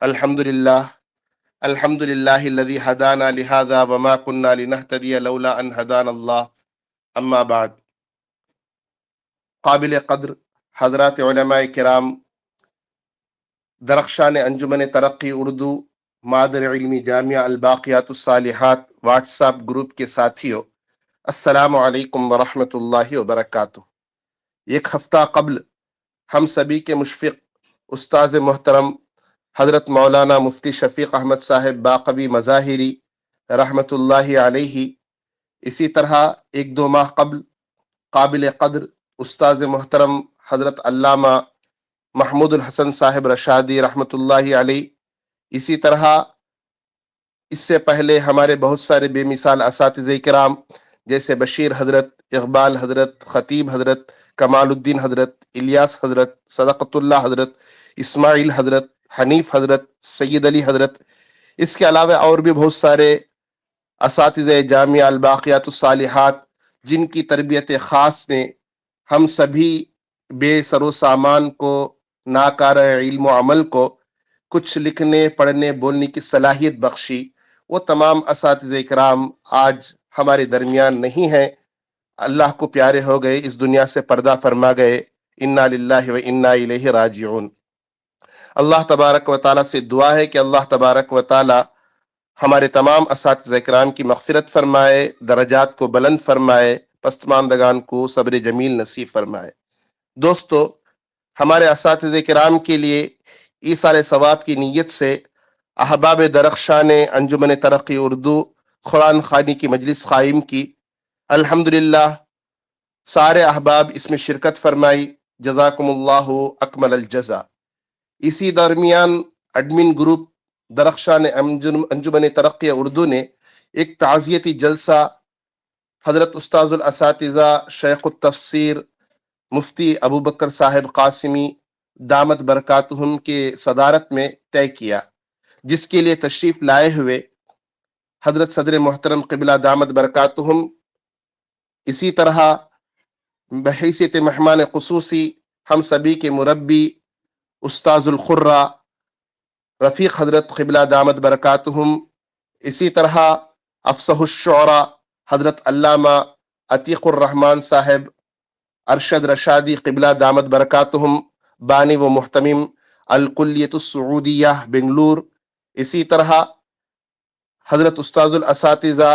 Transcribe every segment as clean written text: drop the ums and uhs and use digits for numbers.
الحمد للہ الذي هدانا لهذا وما كنا لنهتدي لولا ان هدانا اللہ. اما بعد. قابل قدر حضرات علماء کرام، درخشان انجمن ترقی اردو مادر علمی جامعہ الباقیات الصالحات واٹس ایپ گروپ کے ساتھیوں، السلام علیکم ورحمۃ اللہ وبرکاتہ. ایک ہفتہ قبل ہم سبھی کے مشفق استاذ محترم حضرت مولانا مفتی شفیق احمد صاحب باقوی مظاہری رحمۃ اللہ علیہ، اسی طرح ایک دو ماہ قبل قابل قدر استاذ محترم حضرت علامہ محمود الحسن صاحب رشادی رحمۃ اللہ علیہ، اسی طرح اس سے پہلے ہمارے بہت سارے بے مثال اساتذہ کرام جیسے بشیر حضرت، اقبال حضرت، خطیب حضرت، کمال الدین حضرت، الیاس حضرت، صدقۃ اللہ حضرت، اسماعیل حضرت، حنیف حضرت، سید علی حضرت، اس کے علاوہ اور بھی بہت سارے اساتذہ جامعہ الباقیات الصالحات جن کی تربیت خاص نے ہم سبھی بے سر و سامان کو، ناکار علم و عمل کو کچھ لکھنے پڑھنے بولنے کی صلاحیت بخشی، وہ تمام اساتذہ کرام آج ہمارے درمیان نہیں ہیں، اللہ کو پیارے ہو گئے، اس دنیا سے پردہ فرما گئے. انا للہ و انا الیہ راجعون. اللہ تبارک و تعالیٰ سے دعا ہے کہ اللہ تبارک و تعالیٰ ہمارے تمام اساتذہ کرام کی مغفرت فرمائے، درجات کو بلند فرمائے، پسماندگان کو صبر جمیل نصیب فرمائے. دوستو، ہمارے اساتذہ کرام کے لیے ایثار ثواب کی نیت سے احباب درخشان انجمن ترقی اردو قرآن خوانی کی مجلس قائم کی. الحمدللہ سارے احباب اس میں شرکت فرمائی، جزاکم اللہ اکمل الجزا. اسی درمیان ایڈمن گروپ درخشان انجمن ترقی اردو نے ایک تعزیتی جلسہ حضرت استاذ الاساتذہ شیخ التفسیر مفتی ابوبکر صاحب قاسمی دامت برکاتہم کے صدارت میں طے کیا، جس کے لیے تشریف لائے ہوئے حضرت صدر محترم قبلہ دامت برکاتہم، اسی طرح بحیثیت مہمان خصوصی ہم سبھی کے مربی استاذ القرہ رفیق حضرت قبلہ دامت برکاتہم، اسی طرح افصح الشعراء حضرت علامہ عتیق الرحمن صاحب ارشد رشادی قبلہ دامت برکاتہم، بانی و محتمم الکلیت السعودیہ بنگلور، اسی طرح حضرت استاذ الاساتذہ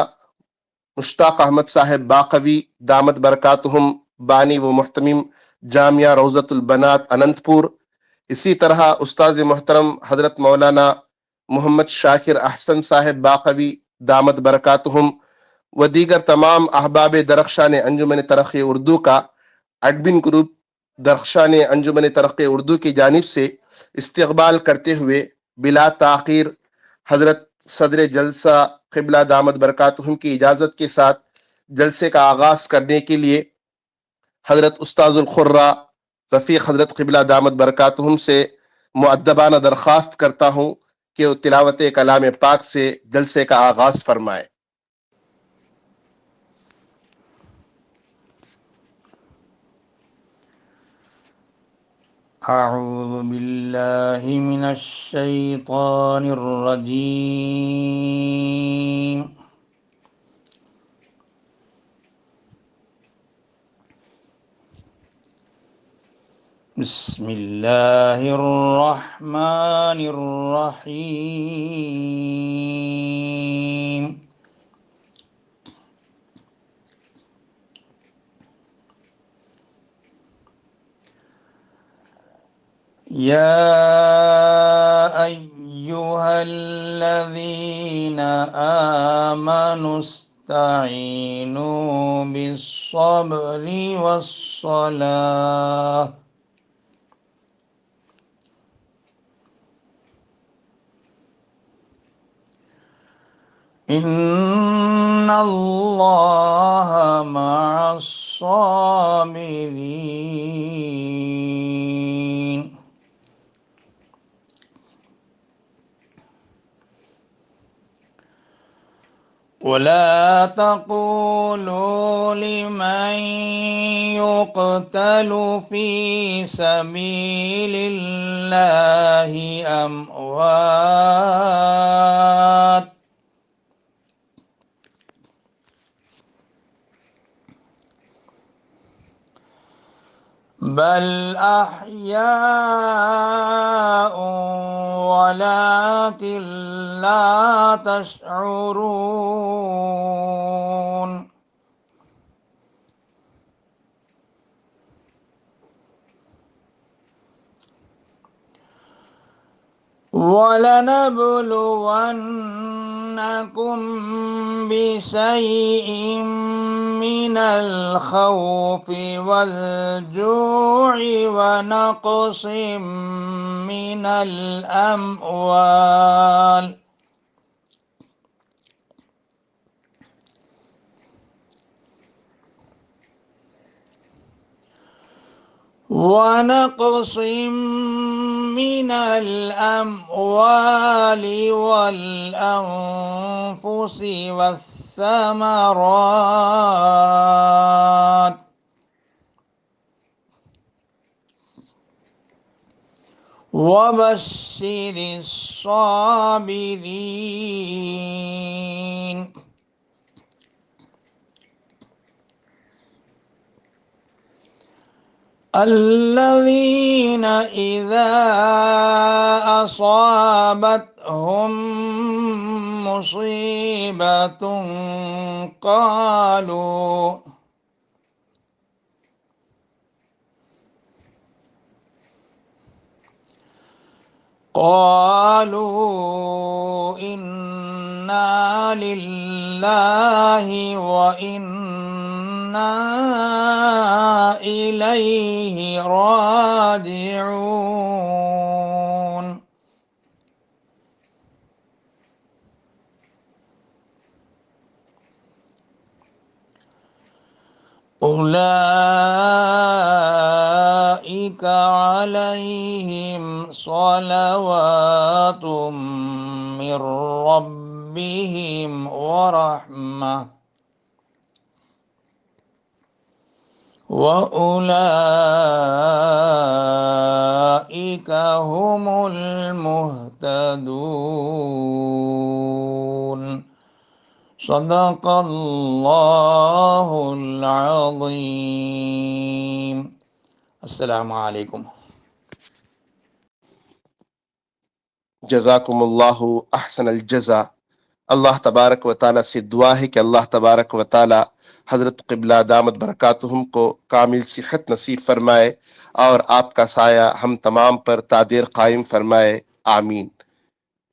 مشتاق احمد صاحب باقوی دامت برکاتہم، بانی و محتمم جامعہ روضۃ البنات اننت پور، اسی طرح استاذ محترم حضرت مولانا محمد شاکر احسن صاحب باقوی دامت برکاتہم و دیگر تمام احباب درخشان انجمن ترقی اردو کا ایڈمن گروپ درخشان انجمن ترقی اردو کی جانب سے استقبال کرتے ہوئے بلا تاخیر حضرت صدر جلسہ قبلہ دامت برکاتہم کی اجازت کے ساتھ جلسے کا آغاز کرنے کے لیے حضرت استاذ القرہ رفیق حضرت قبلہ دامت برکاتہم سے مؤدبانہ درخواست کرتا ہوں کہ وہ تلاوت کلام پاک سے جلسے کا آغاز فرمائے. اعوذ باللہ من الشیطان الرجیم. بسم اللہ الرحمن الرحیم. یا ایہا الذین آمنوا استعینوا بالصبر والصلاة ان اللہ مع الصابرین. ولا تقولوا لمن يقتل في سبيل الله أموات بل أحياء ولكن لا تشعرون ولنبلونكم بشيء من الخوف والجوع ونقص من الأموال والأنفس والثمرات وبشر الصابرين الذين إذا أصابتهم مصيبة قالوا إنا لله وإنا إليه راجعون أولئك عليهم صلوات من ربهم ورحمة وأولئك هم المهتدون صدق الله العظيم السلام علیکم جزاکم اللہ احسن الجزا۔ اللہ تبارک و تعالیٰ سے دعا ہے کہ اللہ تبارک و تعالیٰ حضرت قبلہ دامت برکاتہم کو کامل صحت نصیب فرمائے اور آپ کا سایہ ہم تمام پر تادیر قائم فرمائے، آمین۔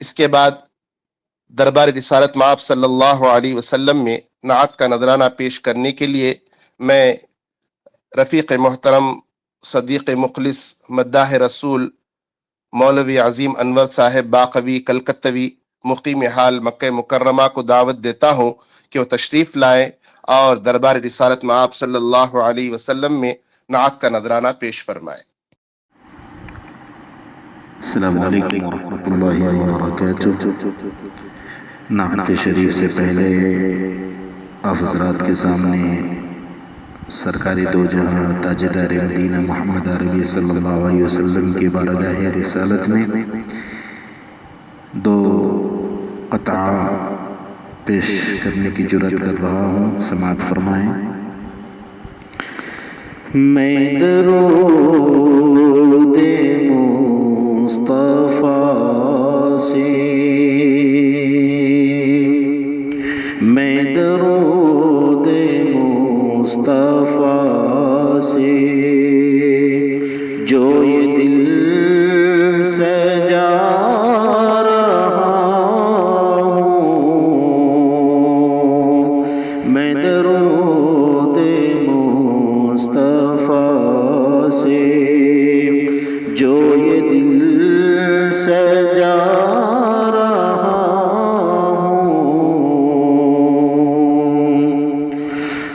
اس کے بعد دربار رسالت مآب صلی اللہ علیہ وسلم میں نعت کا نذرانہ پیش کرنے کے لیے میں رفیق محترم صدیق مخلص مداح رسول مولوی عظیم انور صاحب باقوی کلکتوی مقیم حال مکہ مکرمہ کو دعوت دیتا ہوں کہ وہ تشریف لائیں اور دربار رسالت مآب صلی اللہ علیہ وسلم میں نعت کا نذرانہ پیش فرمائیں۔ السلام علیکم ورحمۃ اللہ وبرکاتہ۔ نعت شریف سے پہلے آپ حضرات کے سامنے سرکاری دو جہاں تاجدار مدینہ محمد عربی صلی اللہ علیہ وسلم کی بارگاہ رسالت میں دو قطعہ پیش کرنے کی جرات کر رہا ہوں، سماعت فرمائیں۔ میں درود مصطفیٰ سے، میں درود مصطفیٰ سے جو یہ دل سجا رہا ہوں، میں درود مصطفیٰ سے جو یہ دل سجا رہا ہوں،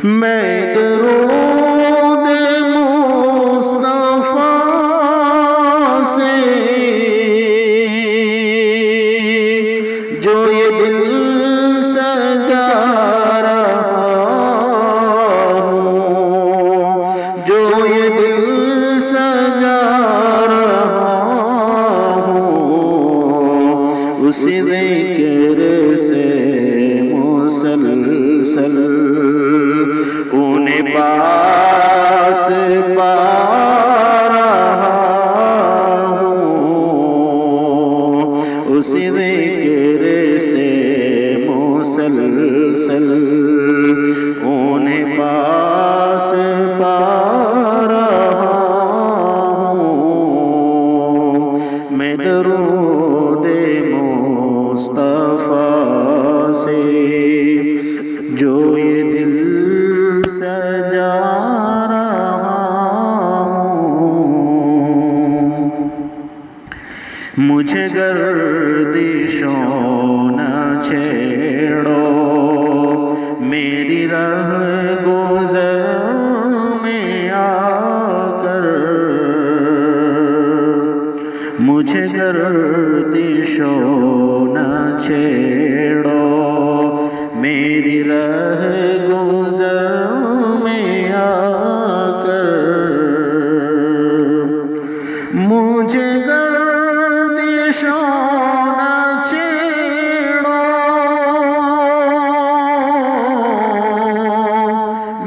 میں درود مصطفیٰ سے جو یہ دل سجا اسی ذکر سے مسلسل انہیں پاس پا رہا ہوں، اسی ذکر سے مسلسل انہیں پاس پا رہا ہوں، میں درود مصطفیٰ سے جو یہ دل سجا رہا ہوں، مجھے گردشوں نہ چھیڑو میری رہ گزر میں آ کر، مجھے گردشوں نہ چھیڑو میری رہ گزر میں آ کر، مجھے گردشوں نہ چھیڑو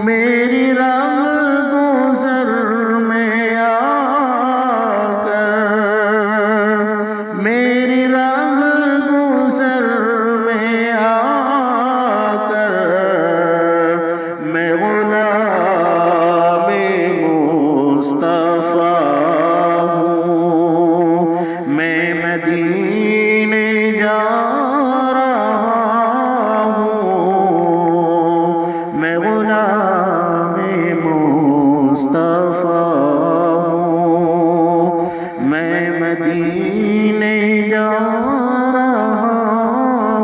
میری رہ گزر میں آ کر، میری رہ گزر میں آ کر، میں غلام مصطفیٰ ہوں، میں مدینے جا رہا ہوں، میں غلام مصطفیٰ ہوں، میں مدینے جا رہا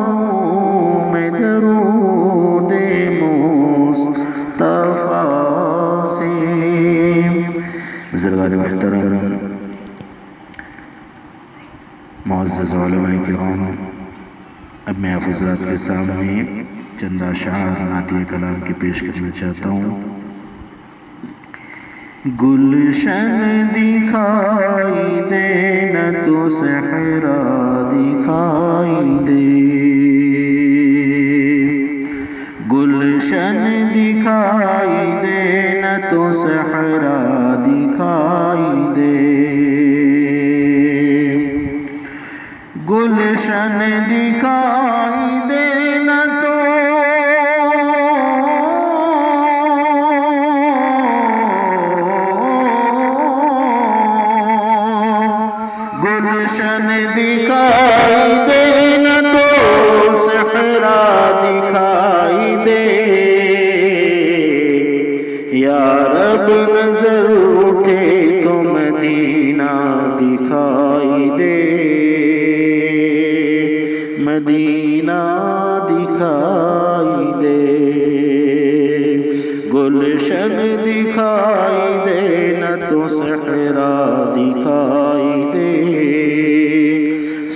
ہوں، میں درود مصطفیٰ سے۔ بزرگان محترم، معزز علماء کرام، اب میں آپ حضرات کے سامنے چند اشعار نعتیہ کلام کے پیش کرنا چاہتا ہوں۔ گلشن دکھائی دے نہ تو صحرا دکھائی دے، گلشن دکھائی دے نہ تو صحرا دکھائی دے، گلشن دکھائی دے نہ تو گلشن دکھائی دے نہ تو صحرا دکھائی دے، یا رب نظر اٹھے تو مدینہ دکھائی دے، مدینہ دکھائی دے، گلشن دکھائی دے نہ تو صحرا دکھائی دے،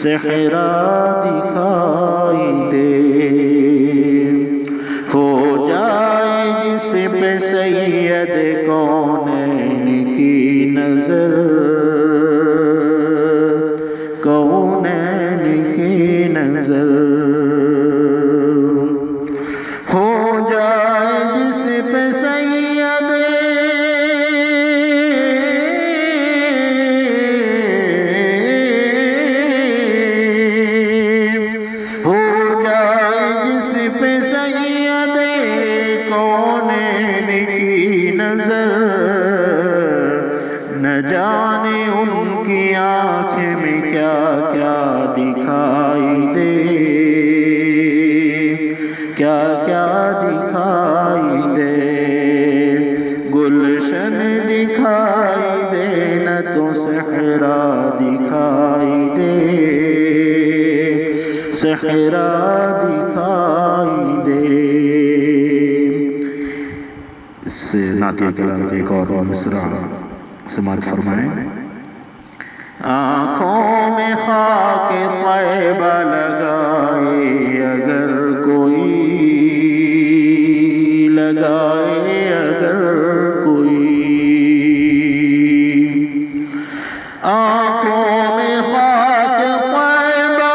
صحرا دکھائی دے، ہو جائے جس پہ سید کونین کی نظر، کونین کی نظر، ہو جائے جس پہ سید ہو جائے جس پہ سید کونین کی نظر، نہ جانے ان کی آنکھ میں کیا کیا دکھائی دے، کیا کیا دکھائی دے، گلشن دکھائی دے نہ تو صحرا دکھائی دے، صحرا دکھائی دے۔ اس نعتیہ کلام کے ایک اور مصرع سماعت فرمائیں۔ آنکھوں میں خاک طیبہ لگائے اگر کوئی، لگائے اگر کوئی، آنکھوں میں خاک طیبہ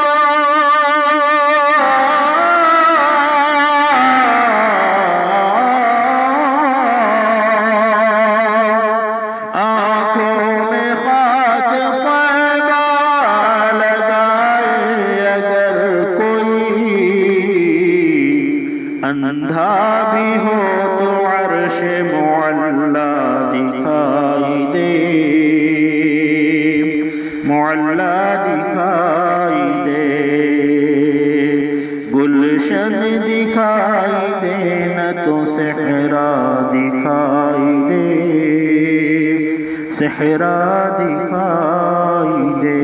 صحرا دکھائی دے.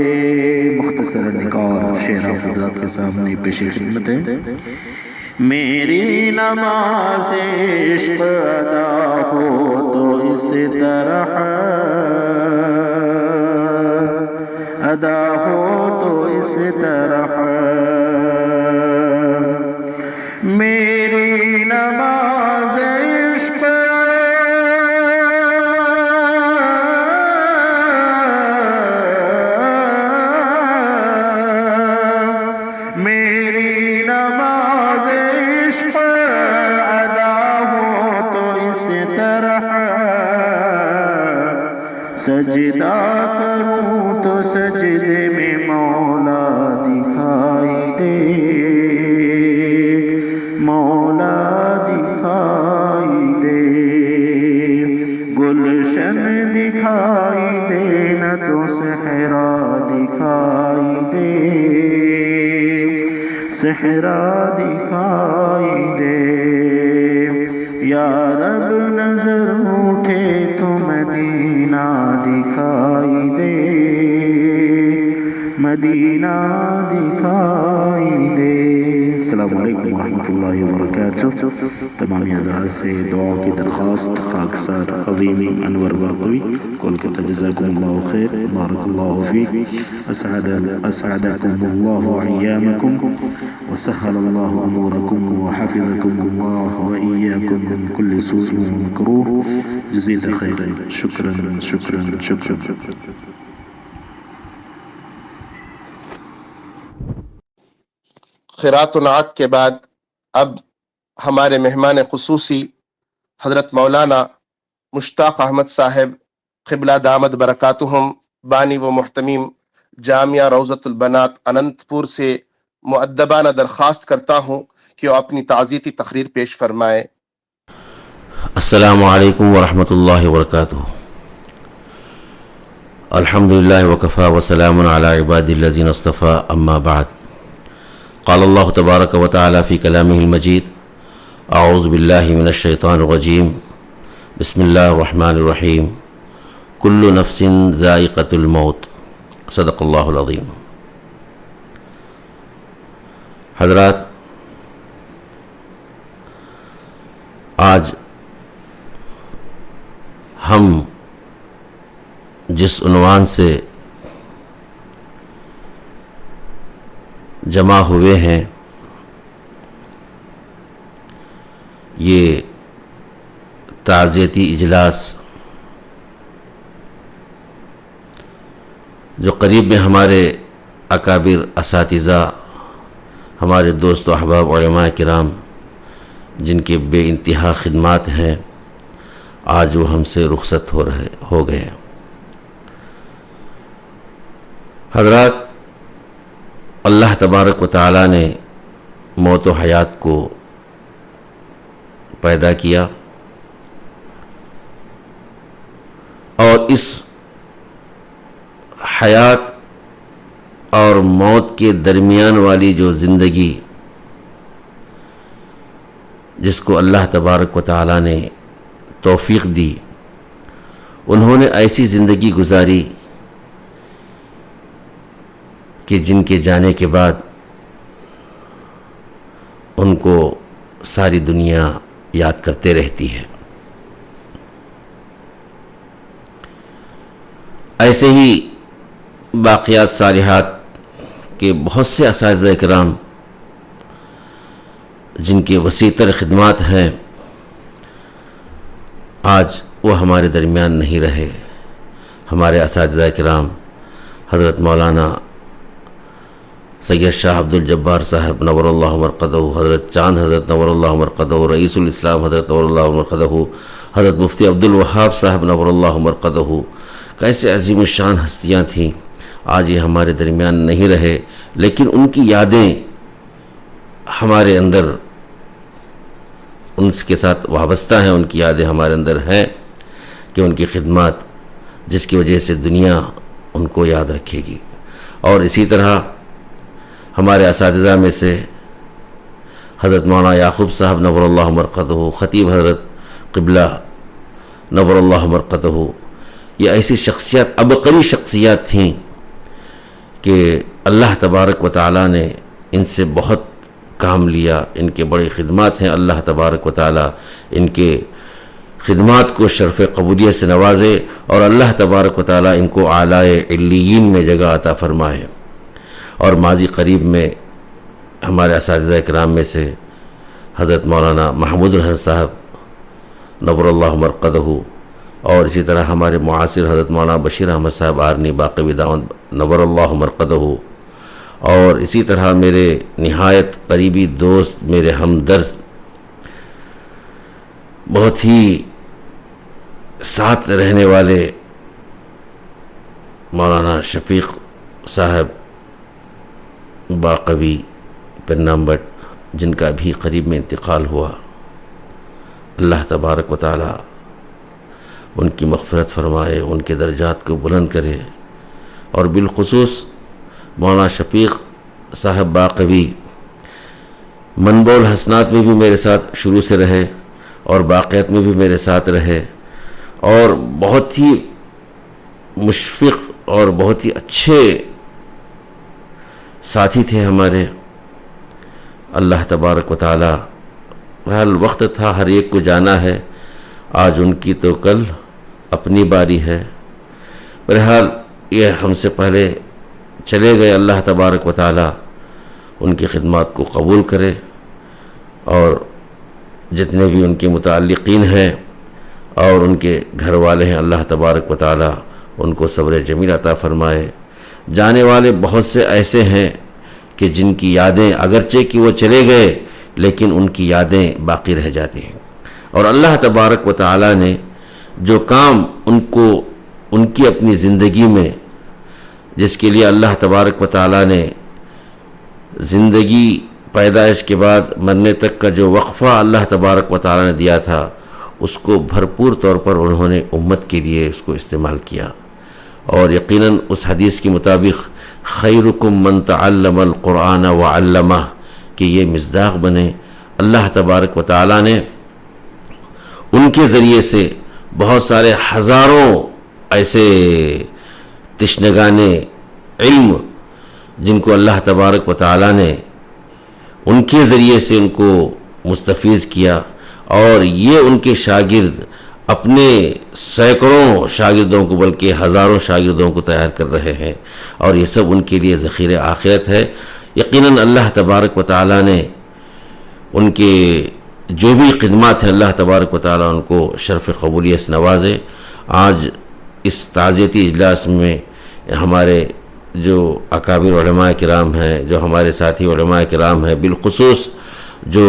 مختصر نکار شعر آپ حضرات کے سامنے پیش خدمت ہے. میری نماز عشق ادا ہو تو اس طرح ادا ہو تو اس طرح. میری نماز عشق میری نماز عشق ادا ہو تو اس طرح. سجدہ کروں تو سجدے میں مولا دکھائی دے. مولا دکھائی دے. گلشن دکھائی دے نہ تو صحرا دکھائی دے. صحرا دکھائی دے. یا رب نظر اٹھے تو مدینہ دکھائی دے. مدینہ دکھائی دے. السلام علیکم ورحمۃ اللہ وبرکاتہ. تمام حضرات سے دعاؤں کی درخواست. خاکسار عظیم انور باقوی کولکتہ. جزاکم اللہ خیر. بارک اللہ فیک. اسعدکم اللہ ایامکم وسهل الله امورکم وحفظکم اللہ وإیاکم من كل سوء ومکروه. جزیت خیرا. شکرا شکرا شکرا. خیرات و نعت کے بعد اب ہمارے مہمان خصوصی حضرت مولانا مشتاق احمد صاحب قبلہ دامت برکاتہم بانی و محتمیم جامعہ روضۃ البنات اننت پور سے مؤدبانہ درخواست کرتا ہوں کہ وہ اپنی تعزیتی تقریر پیش فرمائے. السلام علیکم ورحمۃ اللہ وبرکاتہ. الحمد للہ وکفا وسلام علی عباد الذین اصطفى. اما بعد. قال اللہ تبارک و تعالی فی کلامہ المجید. اعوذ باللہ من الشیطان الرجیم. بسم اللہ الرحمن الرحیم. کل نفس ذائقۃ الموت. صدق اللہ العظیم. حضرات، آج ہم جس عنوان سے جمع ہوئے ہیں یہ تعزیتی اجلاس جو قریب میں ہمارے اکابر اساتذہ، ہمارے دوست و احباب علماء کرام جن کے بے انتہا خدمات ہیں، آج وہ ہم سے رخصت ہو گئے. حضرات، اللہ تبارک و تعالی نے موت و حیات کو پیدا کیا اور اس حیات اور موت کے درمیان والی جو زندگی جس کو اللہ تبارک و تعالی نے توفیق دی، انہوں نے ایسی زندگی گزاری کہ جن کے جانے کے بعد ان کو ساری دنیا یاد کرتے رہتی ہے. ایسے ہی باقیات صالحات کے بہت سے اساتذہ کرام جن کے وسیع تر خدمات ہیں، آج وہ ہمارے درمیان نہیں رہے. ہمارے اساتذہ کرام حضرت مولانا سید شاہ عبد الجبار صاحب نور اللہ مرقدہ، حضرت چاند حضرت نور اللہ مرقدہ، رئیس الاسلام حضرت نور اللہ مرقدہ، حضرت مفتی عبد الوہاب صاحب نور اللہ مرقدہ، کیسے عظیم الشان ہستیاں تھیں. آج یہ ہمارے درمیان نہیں رہے، لیکن ان کی یادیں ہمارے اندر ان کے ساتھ وابستہ ہیں. ان کی یادیں ہمارے اندر ہیں کہ ان کی خدمات جس کی وجہ سے دنیا ان کو یاد رکھے گی. اور اسی طرح ہمارے اساتذہ میں سے حضرت مولانا یعقوب صاحب نور اللہ مرقدہ، خطیب حضرت قبلہ نور اللہ مرقدہ، یہ ایسی شخصیات ابقری شخصیات تھیں کہ اللہ تبارک و تعالیٰ نے ان سے بہت کام لیا. ان کے بڑی خدمات ہیں. اللہ تبارک و تعالیٰ ان کے خدمات کو شرف قبولیت سے نوازے اور اللہ تبارک و تعالیٰ ان کو اعلیٰ علیین میں جگہ عطا فرمائے. اور ماضی قریب میں ہمارے اساتذہ کرام میں سے حضرت مولانا محمود الحسن صاحب نور اللہ مرقدہ، اور اسی طرح ہمارے معاصر حضرت مولانا بشیر احمد صاحب آرنی باقی دعوت نور اللہ مرقدہ، اور اسی طرح میرے نہایت قریبی دوست، میرے ہمدرد، بہت ہی ساتھ رہنے والے مولانا شفیق صاحب باقوی پنامبٹ، جن کا بھی قریب میں انتقال ہوا. اللہ تبارک و تعالیٰ ان کی مغفرت فرمائے، ان کے درجات کو بلند کرے. اور بالخصوص مولانا شفیق صاحب باقوی منبع الحسنات میں بھی میرے ساتھ شروع سے رہے اور باقیات میں بھی میرے ساتھ رہے، اور بہت ہی مشفق اور بہت ہی اچھے ساتھی تھے ہمارے. اللہ تبارک و تعالیٰ، بہرحال وقت تھا، ہر ایک کو جانا ہے. آج ان کی تو کل اپنی باری ہے. بہرحال یہ ہم سے پہلے چلے گئے. اللہ تبارک و تعالیٰ ان کی خدمات کو قبول کرے، اور جتنے بھی ان کے متعلقین ہیں اور ان کے گھر والے ہیں، اللہ تبارک و تعالیٰ ان کو صبر جمیل عطا فرمائے. جانے والے بہت سے ایسے ہیں کہ جن کی یادیں اگرچہ کہ وہ چلے گئے لیکن ان کی یادیں باقی رہ جاتی ہیں. اور اللہ تبارک و تعالیٰ نے جو کام ان کی اپنی زندگی میں، جس کے لیے اللہ تبارک و تعالیٰ نے زندگی پیدائش کے بعد مرنے تک کا جو وقفہ اللہ تبارک و تعالیٰ نے دیا تھا، اس کو بھرپور طور پر انہوں نے امت کے لیے اس کو استعمال کیا. اور یقیناً اس حدیث کے مطابق خیرکم من تعلم القرآن وعلمہ، کہ یہ مصداق بنے. اللہ تبارک و تعالیٰ نے ان کے ذریعے سے بہت سارے ہزاروں ایسے تشنگان علم جن کو اللہ تبارک و تعالیٰ نے ان کے ذریعے سے ان کو مستفیض کیا، اور یہ ان کے شاگرد اپنے سینکڑوں شاگردوں کو بلکہ ہزاروں شاگردوں کو تیار کر رہے ہیں، اور یہ سب ان کے لیے ذخیرہ آخرت ہے. یقیناً اللہ تبارک و تعالیٰ نے ان کے جو بھی خدمات ہیں، اللہ تبارک و تعالیٰ ان کو شرف قبولیت سے نوازے. آج اس تعزیتی اجلاس میں ہمارے جو اکابر علماء کرام ہیں، جو ہمارے ساتھی علماء کرام ہیں، بالخصوص جو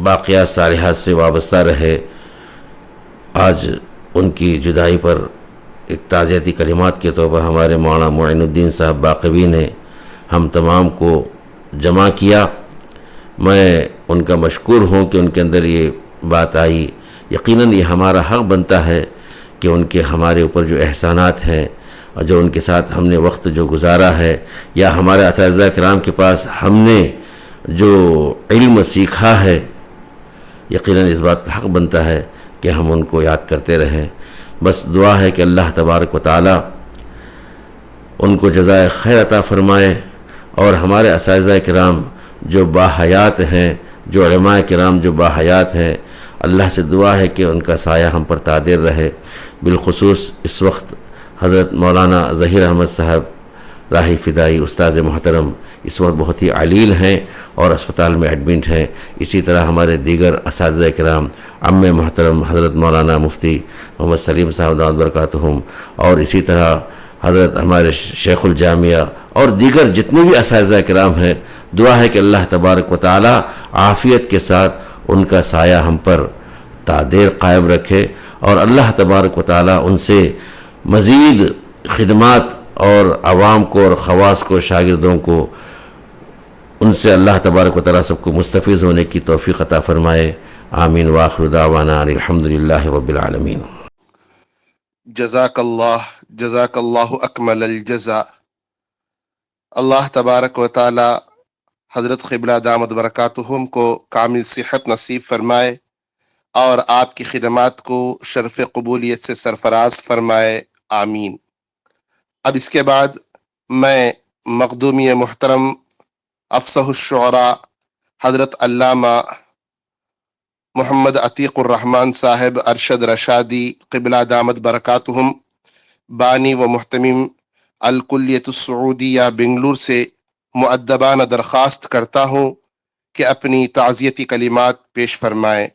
باقیات صالحات سے وابستہ رہے، آج ان کی جدائی پر ایک تعزیتی کلمات کے طور پر ہمارے مولانا معین الدین صاحب باقوی نے ہم تمام کو جمع کیا. میں ان کا مشکور ہوں کہ ان کے اندر یہ بات آئی. یقیناً یہ ہمارا حق بنتا ہے کہ ان کے ہمارے اوپر جو احسانات ہیں اور جو ان کے ساتھ ہم نے وقت جو گزارا ہے، یا ہمارے اساتذہ کرام کے پاس ہم نے جو علم سیکھا ہے، یقیناً اس بات کا حق بنتا ہے کہ ہم ان کو یاد کرتے رہیں. بس دعا ہے کہ اللہ تبارک و تعالیٰ ان کو جزائے خیر عطا فرمائے، اور ہمارے اساتذہ کرام جو باحیات ہیں، جو علماء کرام جو باحیات ہیں، اللہ سے دعا ہے کہ ان کا سایہ ہم پر تادر رہے. بالخصوص اس وقت حضرت مولانا ظہیر احمد صاحب راہی فدائی استاذ محترم اس وقت بہت ہی علیل ہیں اور اسپتال میں ایڈمٹ ہیں. اسی طرح ہمارے دیگر اساتذہ کرام، عم محترم حضرت مولانا مفتی محمد سلیم صاحب دامت برکاتہم، اور اسی طرح حضرت ہمارے شیخ الجامعہ اور دیگر جتنے بھی اساتذہ کرام ہیں. دعا ہے کہ اللہ تبارک و تعالی عافیت کے ساتھ ان کا سایہ ہم پر تادیر قائم رکھے، اور اللہ تبارک و تعالی ان سے مزید خدمات اور عوام کو اور خواص کو، شاگردوں کو، ان سے اللہ تبارک و تعالی سب کو مستفیض ہونے کی توفیق عطا فرمائے. آمین. وآخر دعوانا الحمدللہ رب العالمین. جزاک اللہ اکمل الجزا. اللہ تبارک و تعالی حضرت قبلہ دامت برکاتہم کو کامل صحت نصیب فرمائے اور آپ کی خدمات کو شرف قبولیت سے سرفراز فرمائے. آمین۔ اب اس کے بعد میں مخدومی محترم افصح الشعراء حضرت علامہ محمد عتیق الرحمن صاحب ارشد رشادی قبلہ دامت برکاتہم، بانی و محتمم الکلیت السعودیہ بنگلور سے مؤدبانہ درخواست کرتا ہوں کہ اپنی تعزیتی کلمات پیش فرمائیں۔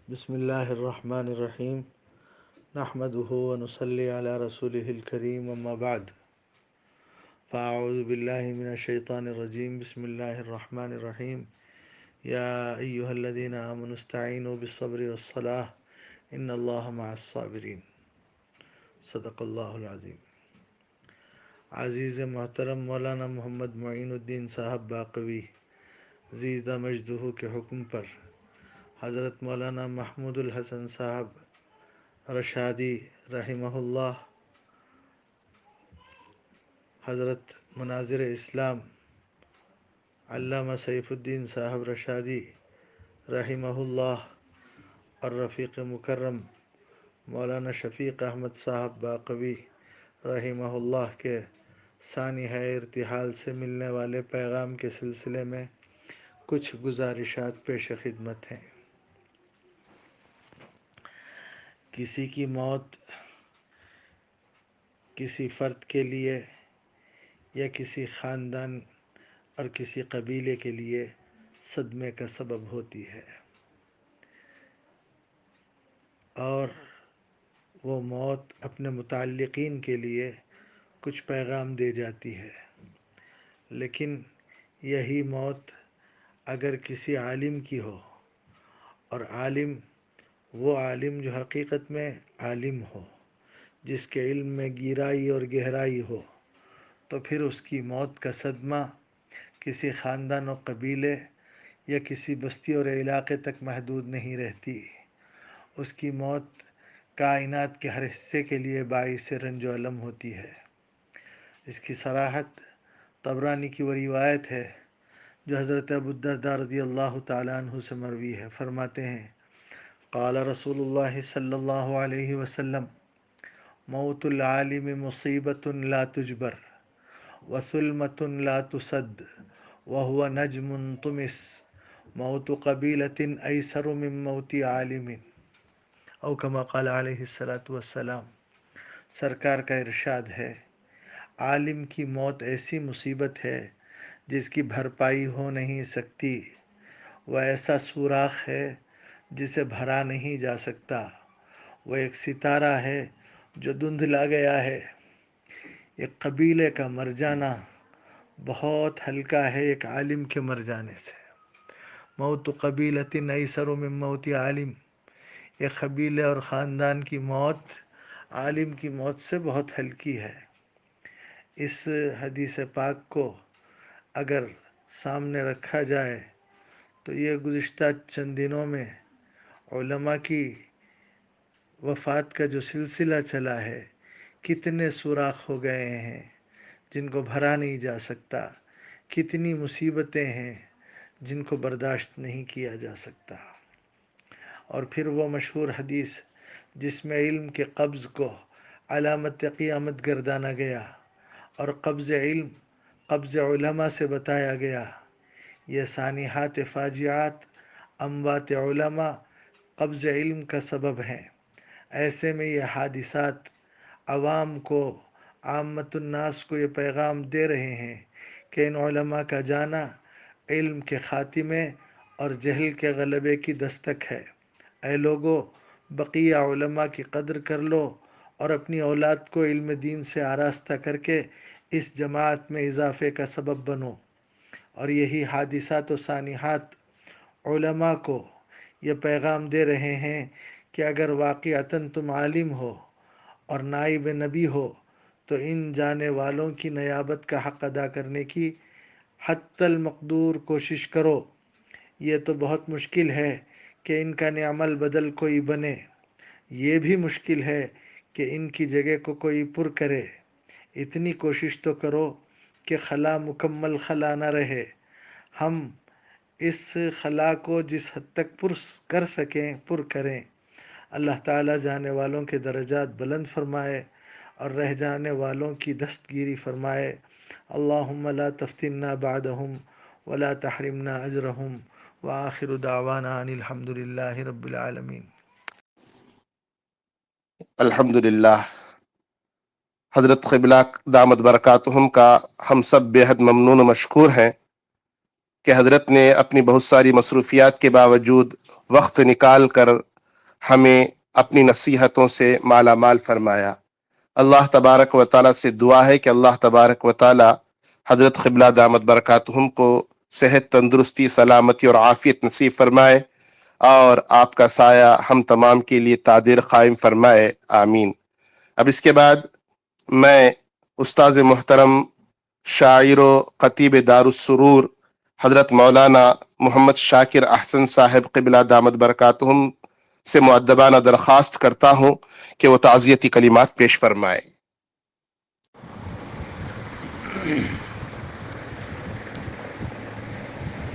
بسم اللہ الرحمن الرحیم، نحمدہ ونصلی علی رسولہ الکریم، اما بعد، فاعوذ باللہ من الشیطان الرجیم، بسم اللہ الرحمن الرحیم، یا ایہا الذین آمنوا استعینوا بالصبر والصلاة ان اللہ مع الصابرین، صدق اللہ العظیم۔ عزیز محترم مولانا محمد معین الدین صاحب باقوی زیدہ مجدہ کے حکم پر حضرت مولانا محمود الحسن صاحب رشادی رحمہ اللہ، حضرت مناظر اسلام علامہ سیف الدین صاحب رشادی رحمہ اللہ اور رفیق مکرم مولانا شفیق احمد صاحب باقوی رحمہ اللہ کے سانحہ ارتحال سے ملنے والے پیغام کے سلسلے میں کچھ گزارشات پیش خدمت ہیں۔ کسی کی موت کسی فرد کے لیے یا کسی خاندان اور کسی قبیلے کے لیے صدمے کا سبب ہوتی ہے، اور وہ موت اپنے متعلقین کے لیے کچھ پیغام دے جاتی ہے، لیکن یہی موت اگر کسی عالم کی ہو، اور عالم وہ عالم جو حقیقت میں عالم ہو، جس کے علم میں گہرائی اور گہرائی ہو، تو پھر اس کی موت کا صدمہ کسی خاندان و قبیلے یا کسی بستی اور علاقے تک محدود نہیں رہتی۔ اس کی موت کائنات کے ہر حصے کے لیے باعث رنج و الم ہوتی ہے۔ اس کی صراحت طبرانی کی وہ روایت ہے جو حضرت ابو الدرداء رضی اللہ تعالیٰ عنہ سے مروی ہے۔ فرماتے ہیں، قال رسول اللہ صلی اللہ علیہ وسلم، موت العالم مصیبت لا تجبر وثلمۃ لا تسد وهو نجم طمس موت قبیلۃ ایسر من موت عالم، او کما قال علیہ الصلاۃ والسلام۔ سرکار کا ارشاد ہے، عالم کی موت ایسی مصیبت ہے جس کی بھرپائی ہو نہیں سکتی، وہ ایسا سوراخ ہے جسے بھرا نہیں جا سکتا، وہ ایک ستارہ ہے جو دھندلا گیا ہے۔ ایک قبیلے کا مر جانا بہت ہلکا ہے ایک عالم کے مر جانے سے۔ موت قبیلۃ ایسر من موت عالم، ایک قبیلے اور خاندان کی موت عالم کی موت سے بہت ہلکی ہے۔ اس حدیث پاک کو اگر سامنے رکھا جائے تو یہ گزشتہ چند دنوں میں علماء کی وفات کا جو سلسلہ چلا ہے، کتنے سوراخ ہو گئے ہیں جن کو بھرا نہیں جا سکتا، کتنی مصیبتیں ہیں جن کو برداشت نہیں کیا جا سکتا۔ اور پھر وہ مشہور حدیث جس میں علم کے قبض کو علامت قیامت گردانا گیا اور قبض علم قبض علماء سے بتایا گیا، یہ سانحات فاجعات اموات علماء قبض علم کا سبب ہیں۔ ایسے میں یہ حادثات عوام کو، عامت الناس کو یہ پیغام دے رہے ہیں کہ ان علماء کا جانا علم کے خاتمے اور جہل کے غلبے کی دستک ہے۔ اے لوگو، بقیہ علماء کی قدر کر لو اور اپنی اولاد کو علم دین سے آراستہ کر کے اس جماعت میں اضافے کا سبب بنو۔ اور یہی حادثات و سانحات علماء کو یہ پیغام دے رہے ہیں کہ اگر واقعتاً تم عالم ہو اور نائب نبی ہو تو ان جانے والوں کی نیابت کا حق ادا کرنے کی حتی المقدور کوشش کرو۔ یہ تو بہت مشکل ہے کہ ان کا نعم البدل کوئی بنے، یہ بھی مشکل ہے کہ ان کی جگہ کو کوئی پر کرے۔ اتنی کوشش تو کرو کہ خلا مکمل خلا نہ رہے۔ ہم اس خلا کو جس حد تک پر کر سکیں پر کریں، اللہ تعالیٰ جانے والوں کے درجات بلند فرمائے اور رہ جانے والوں کی دستگیری فرمائے۔ اللہم لا تفتنا بعدہم ولا تحرمنا اجرہم وآخر دعوانا ان الحمد للہ رب العالمین۔ الحمدللہ، حضرت قبلہ دامت برکاتہم کا ہم سب بے حد ممنون و مشکور ہیں کہ حضرت نے اپنی بہت ساری مصروفیات کے باوجود وقت نکال کر ہمیں اپنی نصیحتوں سے مالا مال فرمایا۔ اللہ تبارک و تعالیٰ سے دعا ہے کہ اللہ تبارک و تعالیٰ حضرت قبلہ دامت برکاتہم کو صحت، تندرستی، سلامتی اور عافیت نصیب فرمائے اور آپ کا سایہ ہم تمام کے لیے تادیر قائم فرمائے، آمین۔ اب اس کے بعد میں استاذ محترم، شاعر و خطیب دار السرور حضرت مولانا محمد شاکر احسن صاحب قبلہ دامت برکاتہم سے مؤدبانہ درخواست کرتا ہوں کہ وہ تعزیتی کلمات پیش فرمائے۔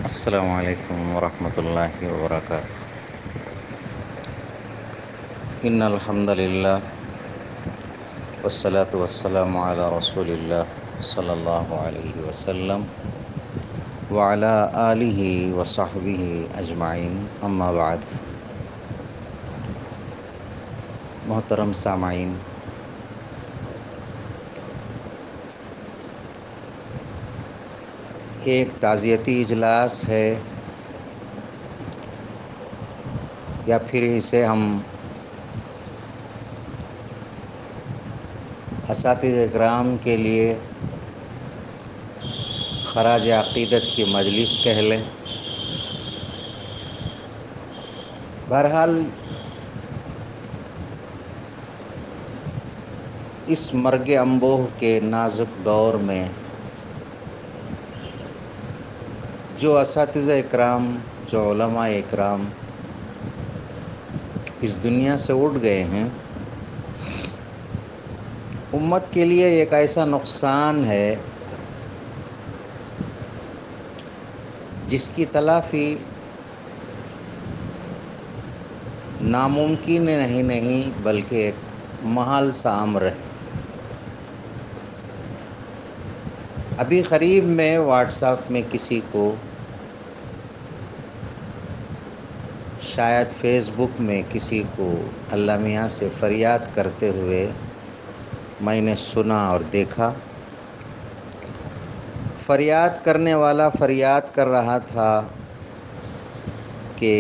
السلام علیکم ورحمۃ اللہ وبرکاتہ۔ ان الحمد للہ والصلاة والسلام علی رسول اللہ صلی اللہ علیہ وسلم وعلی آلہ وصحبہ اجمعین، اما بعد۔ محترم سامعین، ایک تعزیتی اجلاس ہے، یا پھر اسے ہم اساتذہ کرام کے لیے خراج عقیدت کی مجلس کہہ لیں۔ بہرحال اس مرگ انبوہ کے نازک دور میں جو اساتذہ اکرام، جو علماء اکرام اس دنیا سے اٹھ گئے ہیں، امت کے لیے ایک ایسا نقصان ہے جس کی تلافی ناممکن نہیں بلکہ ایک محال سا امر ہے۔ ابھی قریب میں واٹس ایپ میں کسی کو، شاید فیس بک میں کسی کو اللہ میاں سے فریاد کرتے ہوئے میں نے سنا اور دیکھا۔ فریاد کرنے والا فریاد کر رہا تھا کہ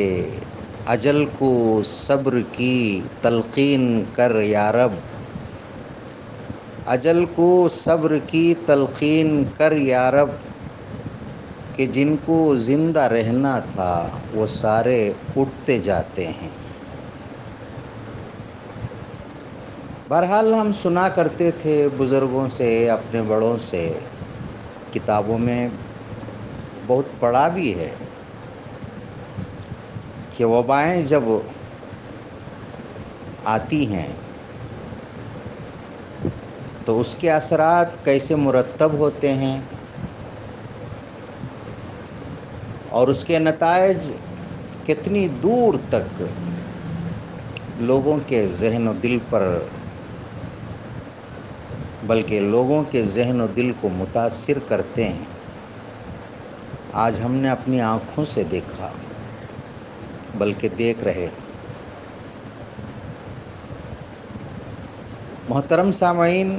اجل کو صبر کی تلقین کر یا رب، اجل کو صبر کی تلقین کر یا رب، کہ جن کو زندہ رہنا تھا وہ سارے اٹھتے جاتے ہیں۔ بہرحال ہم سنا کرتے تھے بزرگوں سے، اپنے بڑوں سے، کتابوں میں بہت پڑھا بھی ہے کہ وبائیں جب آتی ہیں تو اس کے اثرات کیسے مرتب ہوتے ہیں اور اس کے نتائج کتنی دور تک لوگوں کے ذہن و دل پر، بلکہ لوگوں کے ذہن و دل کو متاثر کرتے ہیں، آج ہم نے اپنی آنکھوں سے دیکھا، بلکہ دیکھ رہے۔ محترم سامعین،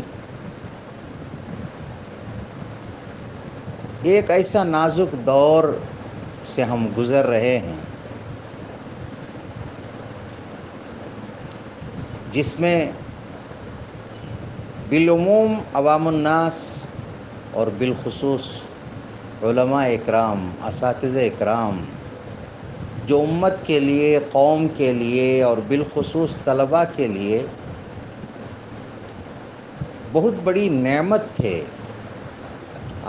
ایک ایسا نازک دور سے ہم گزر رہے ہیں جس میں بالعموم عوام الناس اور بالخصوص علماء اکرام، اساتذہ اکرام، جو امت کے لیے، قوم کے لیے اور بالخصوص طلباء کے لیے بہت بڑی نعمت تھے،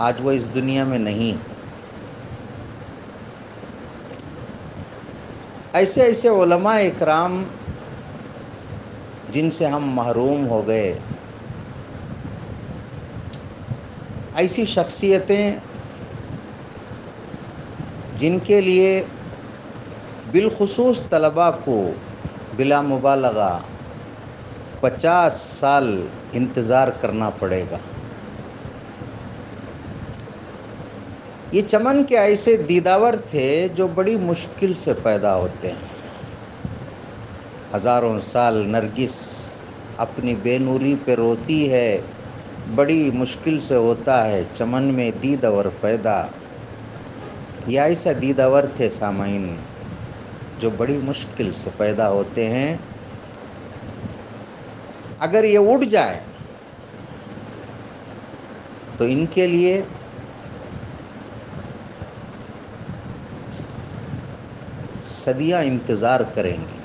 آج وہ اس دنیا میں نہیں۔ ایسے ایسے علماء اکرام جن سے ہم محروم ہو گئے، ایسی شخصیتیں جن کے لیے بالخصوص طلباء کو بلا مبالغہ 50 سال انتظار کرنا پڑے گا۔ یہ چمن کے ایسے دیداور تھے جو بڑی مشکل سے پیدا ہوتے ہیں۔ ہزاروں سال نرگس اپنی بے نوری پہ روتی ہے، بڑی مشکل سے ہوتا ہے چمن میں دیداور پیدا۔ یہ ایسا دیداور تھے سامعین جو بڑی مشکل سے پیدا ہوتے ہیں۔ اگر یہ اڑ جائے تو ان کے لیے صدیاں انتظار کریں گے۔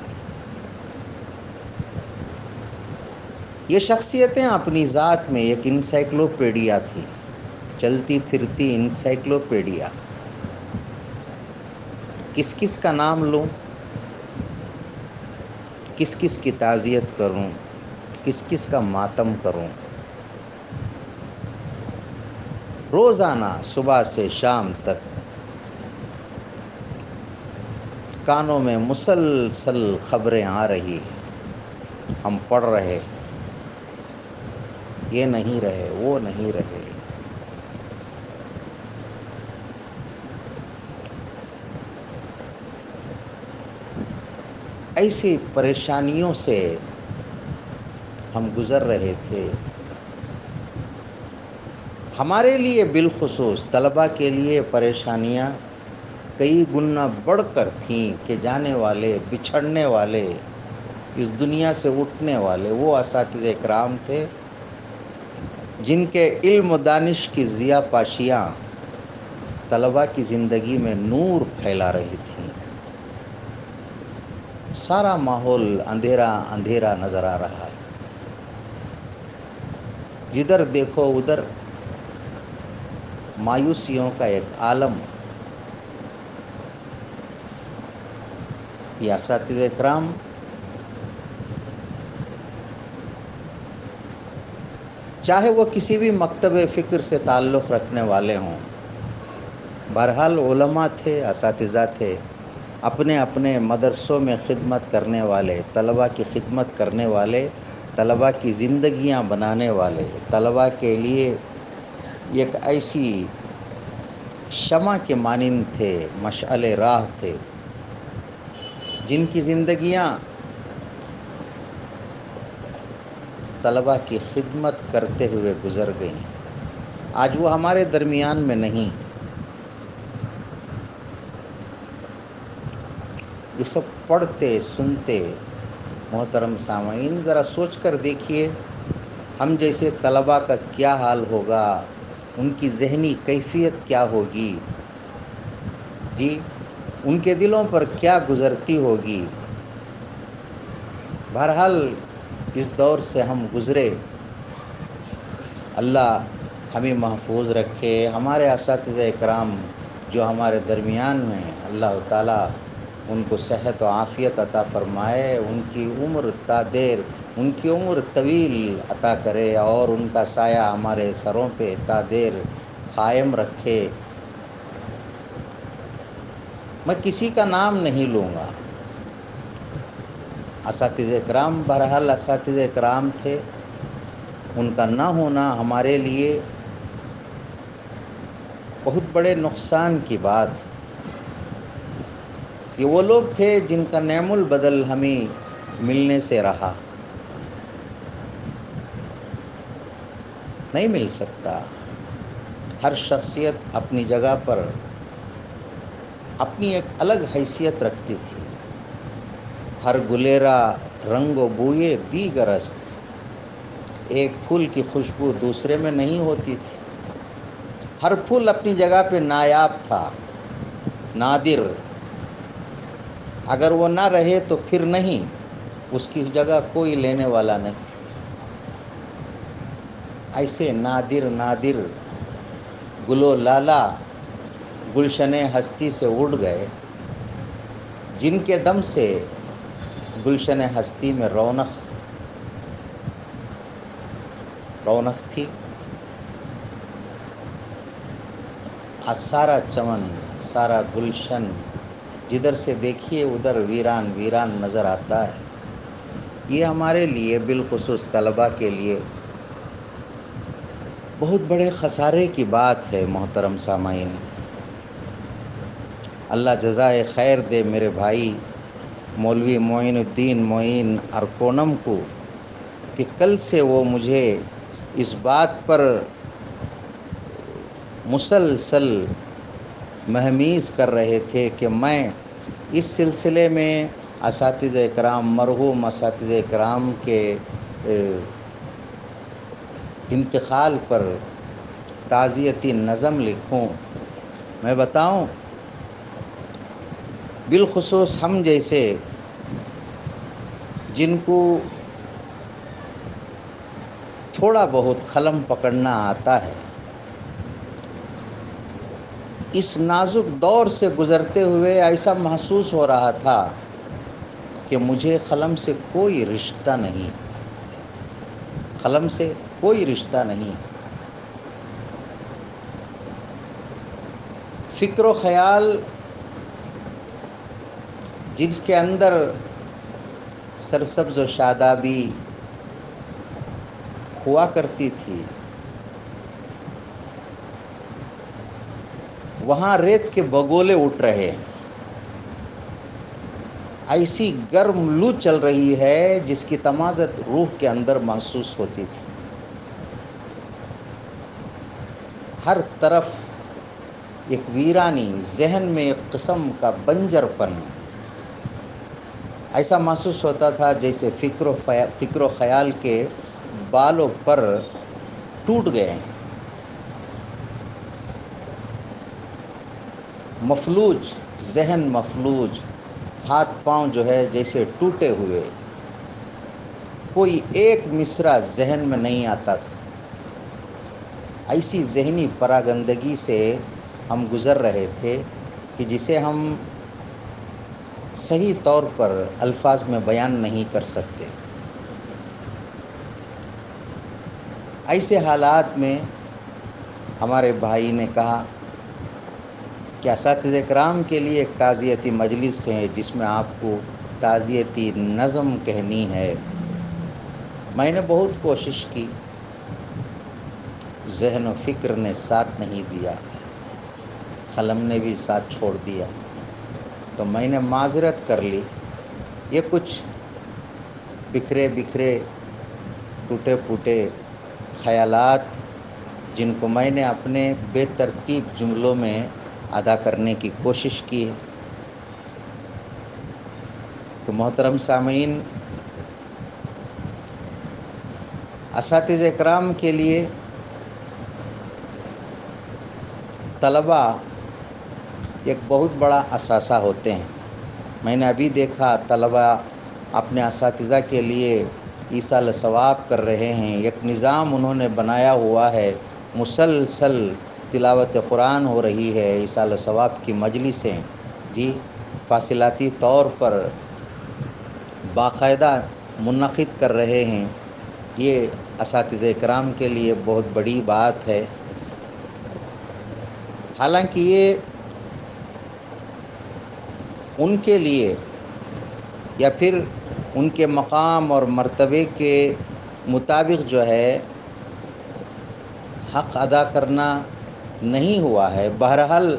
یہ شخصیتیں اپنی ذات میں ایک انسائکلوپیڈیا تھی، چلتی پھرتی انسائکلوپیڈیا۔ کس کس کا نام لوں، کس کس کی تعزیت کروں، کس کس کا ماتم کروں۔ روزانہ صبح سے شام تک کانوں میں مسلسل خبریں آ رہی، ہم پڑھ رہے، یہ نہیں رہے، وہ نہیں رہے۔ ایسی پریشانیوں سے ہم گزر رہے تھے۔ ہمارے لیے بالخصوص طلباء کے لیے پریشانیاں کئی گنا بڑھ کر تھیں کہ جانے والے، بچھڑنے والے، اس دنیا سے اٹھنے والے وہ اساتذہ کرام تھے جن کے علم و دانش کی ضیاء پاشیاں طلباء کی زندگی میں نور پھیلا رہی تھیں۔ سارا ماحول اندھیرا اندھیرا نظر آ رہا ہے، جدھر دیکھو ادھر مایوسیوں کا ایک عالم۔ یہ اساتذہ کرام چاہے وہ کسی بھی مکتب فکر سے تعلق رکھنے والے ہوں، بہرحال علماء تھے، اساتذہ تھے، اپنے اپنے مدرسوں میں خدمت کرنے والے، طلباء کی خدمت کرنے والے، طلباء کی زندگیاں بنانے والے، طلباء کے لیے ایک ایسی شمع کے مانند تھے، مشعل راہ تھے، جن کی زندگیاں طلباء کی خدمت کرتے ہوئے گزر گئیں۔ آج وہ ہمارے درمیان میں نہیں۔ یہ سب پڑھتے سنتے محترم سامعین ذرا سوچ کر دیکھیے، ہم جیسے طلباء کا کیا حال ہوگا، ان کی ذہنی کیفیت کیا ہوگی، جی ان کے دلوں پر کیا گزرتی ہوگی۔ بہرحال اس دور سے ہم گزرے، اللہ ہمیں محفوظ رکھے۔ ہمارے اساتذہ کرام جو ہمارے درمیان میں ہیں، اللہ تعالیٰ ان کو صحت و عافیت عطا فرمائے، ان کی عمر تا دیر، ان کی عمر طویل عطا کرے اور ان کا سایہ ہمارے سروں پہ تا دیر قائم رکھے۔ میں کسی کا نام نہیں لوں گا، اساتذہ کرام بہرحال اساتذہ کرام تھے، ان کا نہ ہونا ہمارے لیے بہت بڑے نقصان کی بات ہے۔ یہ وہ لوگ تھے جن کا نعم البدل ہمیں ملنے سے رہا، نہیں مل سکتا۔ ہر شخصیت اپنی جگہ پر اپنی ایک الگ حیثیت رکھتی تھی۔ ہر گلیرا رنگ و بوئے دیگر است، ایک پھول کی خوشبو دوسرے میں نہیں ہوتی تھی۔ ہر پھول اپنی جگہ پہ نایاب تھا، نادر۔ اگر وہ نہ رہے تو پھر نہیں، اس کی جگہ کوئی لینے والا نہیں۔ ایسے نادر نادر گل و لالا گلشن ہستی سے اڑ گئے، جن کے دم سے گلشن ہستی میں رونق تھی۔ آج سارا چمن، سارا گلشن جدھر سے دیکھیے ادھر ویران ویران نظر آتا ہے۔ یہ ہمارے لیے بالخصوص طلباء کے لیے بہت بڑے خسارے کی بات ہے محترم سامعین۔ اللہ جزائے خیر دے میرے بھائی مولوی معین الدین معین ارکونم کو کہ کل سے وہ مجھے اس بات پر مسلسل مہمیز کر رہے تھے کہ میں اس سلسلے میں اساتذہ اکرام، مرحوم اساتذہ اکرام کے انتقال پر تعزیتی نظم لکھوں۔ میں بتاؤں، بالخصوص ہم جیسے جن کو تھوڑا بہت قلم پکڑنا آتا ہے، اس نازک دور سے گزرتے ہوئے ایسا محسوس ہو رہا تھا کہ مجھے قلم سے کوئی رشتہ نہیں، قلم سے کوئی رشتہ نہیں۔ فکر و خیال جس کے اندر سرسبز و شادابی ہوا کرتی تھی، وہاں ریت کے بگولے اٹھ رہے ہیں۔ ایسی گرم لو چل رہی ہے جس کی تمازت روح کے اندر محسوس ہوتی تھی۔ ہر طرف ایک ویرانی، ذہن میں ایک قسم کا بنجر پن، ایسا محسوس ہوتا تھا جیسے فکر و خیال کے بالوں پر ٹوٹ گئے، مفلوج ذہن، مفلوج ہاتھ پاؤں جو ہے جیسے ٹوٹے ہوئے، کوئی ایک مصرع ذہن میں نہیں آتا تھا۔ ایسی ذہنی پراگندگی سے ہم گزر رہے تھے کہ جسے ہم صحیح طور پر الفاظ میں بیان نہیں کر سکتے۔ ایسے حالات میں ہمارے بھائی نے کہا کہ اساتذہ اکرام کے لیے ایک تعزیتی مجلس ہے جس میں آپ کو تعزیتی نظم کہنی ہے۔ میں نے بہت کوشش کی، ذہن و فکر نے ساتھ نہیں دیا، قلم نے بھی ساتھ چھوڑ دیا، تو میں نے معذرت کر لی۔ یہ کچھ بکھرے ٹوٹے پھوٹے خیالات جن کو میں نے اپنے بے ترتیب جملوں میں ادا کرنے کی کوشش کی ہے۔ تو محترم سامعین، اساتذہ اکرام کے لیے طلباء ایک بہت بڑا اثاثہ ہوتے ہیں۔ میں نے ابھی دیکھا طلباء اپنے اساتذہ کے لیے ایصال ثواب کر رہے ہیں۔ ایک نظام انہوں نے بنایا ہوا ہے، مسلسل تلاوت قرآن ہو رہی ہے، ایصال ثواب کی مجلسیں جی فاصلاتی طور پر باقاعدہ منعقد کر رہے ہیں۔ یہ اساتذہ اکرام کے لیے بہت بڑی بات ہے۔ حالانکہ یہ ان کے لیے یا پھر ان کے مقام اور مرتبے کے مطابق جو ہے حق ادا کرنا نہیں ہوا ہے۔ بہرحال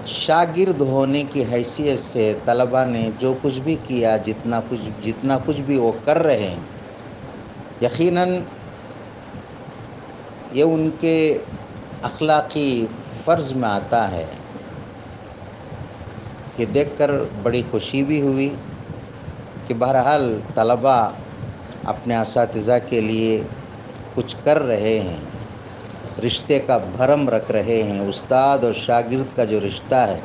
شاگرد ہونے کی حیثیت سے طلباء نے جو کچھ بھی کیا، جتنا کچھ بھی وہ کر رہے ہیں، یقیناً یہ ان کے اخلاقی فرض میں آتا ہے۔ یہ دیکھ کر بڑی خوشی بھی ہوئی کہ بہرحال طلباء اپنے اساتذہ کے لیے کچھ کر رہے ہیں، رشتے کا بھرم رکھ رہے ہیں۔ استاد اور شاگرد کا جو رشتہ ہے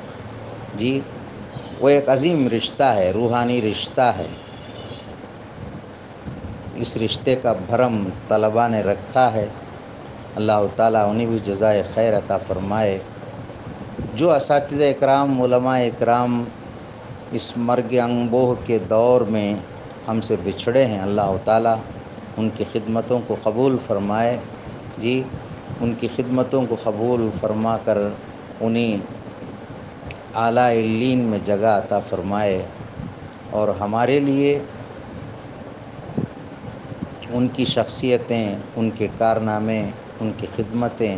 جی وہ ایک عظیم رشتہ ہے، روحانی رشتہ ہے۔ اس رشتے کا بھرم طلباء نے رکھا ہے۔ اللہ تعالیٰ انہیں بھی جزائے خیر عطا فرمائے۔ جو اساتذہ اکرام، علماء اکرام اس مرگ انبوہ کے دور میں ہم سے بچھڑے ہیں، اللہ تعالیٰ ان کی خدمتوں کو قبول فرمائے جی، ان کی خدمتوں کو قبول فرما کر انہیں اعلیٰ علیین میں جگہ عطا فرمائے۔ اور ہمارے لیے ان کی شخصیتیں، ان کے کارنامے، ان کی خدمتیں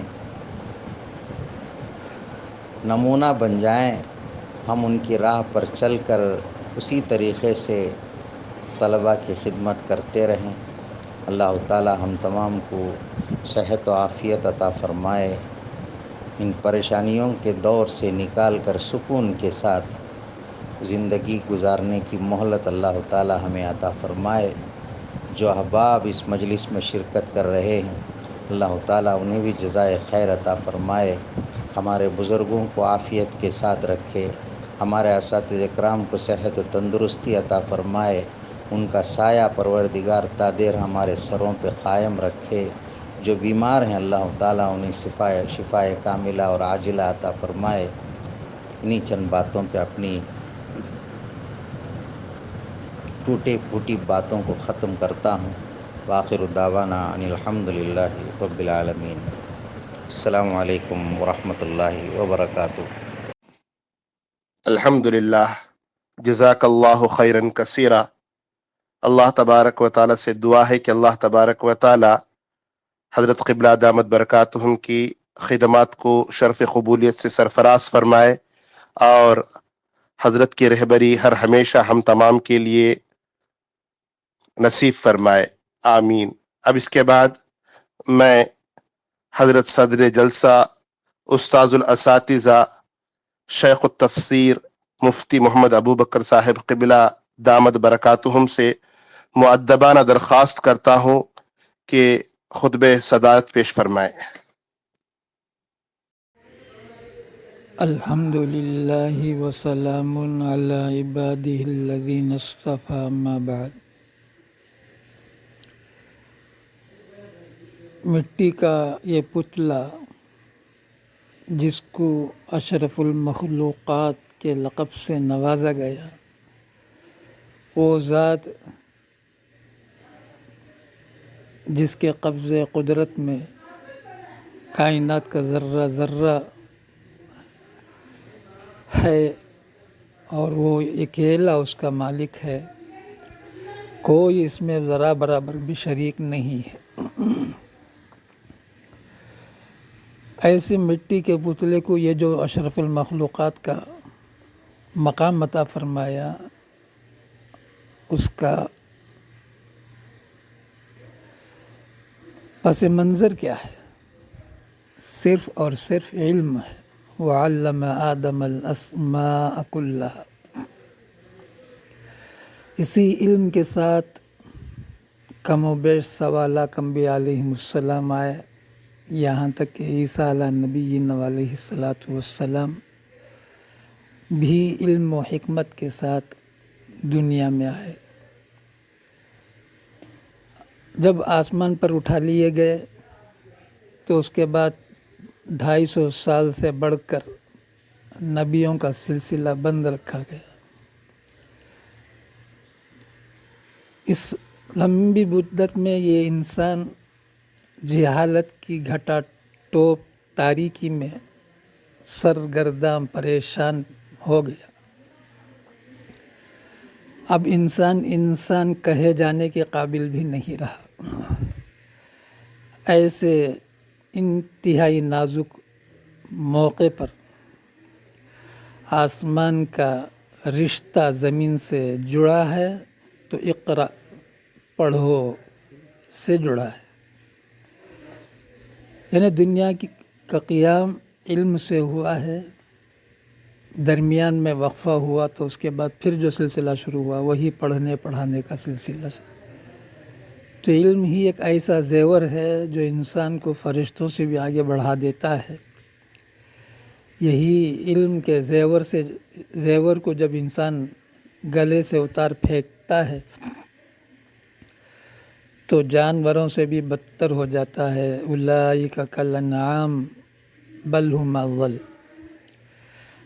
نمونہ بن جائیں، ہم ان کی راہ پر چل کر اسی طریقے سے طلباء کی خدمت کرتے رہیں۔ اللہ تعالی ہم تمام کو صحت و عافیت عطا فرمائے، ان پریشانیوں کے دور سے نکال کر سکون کے ساتھ زندگی گزارنے کی مہلت اللہ تعالی ہمیں عطا فرمائے۔ جو احباب اس مجلس میں شرکت کر رہے ہیں، اللہ تعالیٰ انہیں بھی جزائے خیر عطا فرمائے، ہمارے بزرگوں کو عافیت کے ساتھ رکھے، ہمارے اساتذہ کرام کو صحت و تندرستی عطا فرمائے، ان کا سایہ پروردگار تا دیر ہمارے سروں پہ قائم رکھے۔ جو بیمار ہیں اللہ تعالیٰ انہیں شفائے کاملہ اور عاجلہ عطا فرمائے۔ انہی چند باتوں پہ اپنی ٹوٹی پھوٹی باتوں کو ختم کرتا ہوں۔ وآخر دعوانا ان الحمد للہ رب العالمین۔ السلام علیکم ورحمۃ اللہ وبرکاتہ۔ الحمدللہ، جزاک اللہ خیرن کثیرا۔ اللہ تبارک و تعالیٰ سے دعا ہے کہ اللہ تبارک و تعالیٰ حضرت قبلہ دامت برکاتہم کی خدمات کو شرف قبولیت سے سرفراز فرمائے اور حضرت کی رہبری ہر ہمیشہ ہم تمام کے لیے نصیب فرمائے، آمین۔ اب اس کے بعد میں حضرت صدر جلسہ استاذ الاساتذہ شیخ التفسیر مفتی محمد ابو بکر صاحب قبلہ دامت برکاتہم سے مؤدبانہ درخواست کرتا ہوں کہ خطبہ صدارت پیش فرمائیں۔ الحمد للہ وسلام علی عبادہ الذین اصطفیٰ، اما بعد۔ مٹی کا یہ پتلا جس کو اشرف المخلوقات کے لقب سے نوازا گیا، وہ ذات جس کے قبضے قدرت میں کائنات کا ذرہ ذرہ ہے اور وہ اکیلا اس کا مالک ہے، کوئی اس میں ذرا برابر بھی شریک نہیں ہے۔ ایسی مٹی کے پتلے کو یہ جو اشرف المخلوقات کا مقام عطا فرمایا، اس کا پس منظر کیا ہے؟ صرف اور صرف علم ہے۔ وَعَلَّمَ آدَمَ الْأَسْمَاءَ كُلَّهَا۔ اسی علم کے ساتھ کم و بیش سوا لاکھ انبیاء علیہم السلام آئے، یہاں تک کہ عیسیٰ علیہ نبینا علیہ الصلاۃ والسلام بھی علم و حکمت کے ساتھ دنیا میں آئے۔ جب آسمان پر اٹھا لیے گئے تو اس کے بعد 250 سال سے بڑھ کر نبیوں کا سلسلہ بند رکھا گیا۔ اس لمبی مدت میں یہ انسان جہالت کی گھٹا ٹوپ تاریکی میں سرگرداں پریشان ہو گیا۔ اب انسان کہے جانے کے قابل بھی نہیں رہا۔ ایسے انتہائی نازک موقع پر آسمان کا رشتہ زمین سے جڑا ہے تو اقرا پڑھو سے جڑا ہے، یعنی دنیا کا قیام علم سے ہوا ہے، درمیان میں وقفہ ہوا تو اس کے بعد پھر جو سلسلہ شروع ہوا وہی پڑھنے پڑھانے کا سلسلہ۔ تو علم ہی ایک ایسا زیور ہے جو انسان کو فرشتوں سے بھی آگے بڑھا دیتا ہے۔ یہی علم کے زیور کو جب انسان گلے سے اتار پھینکتا ہے تو جانوروں سے بھی بدتر ہو جاتا ہے۔ اولئک کالانعام بل ھم اضل۔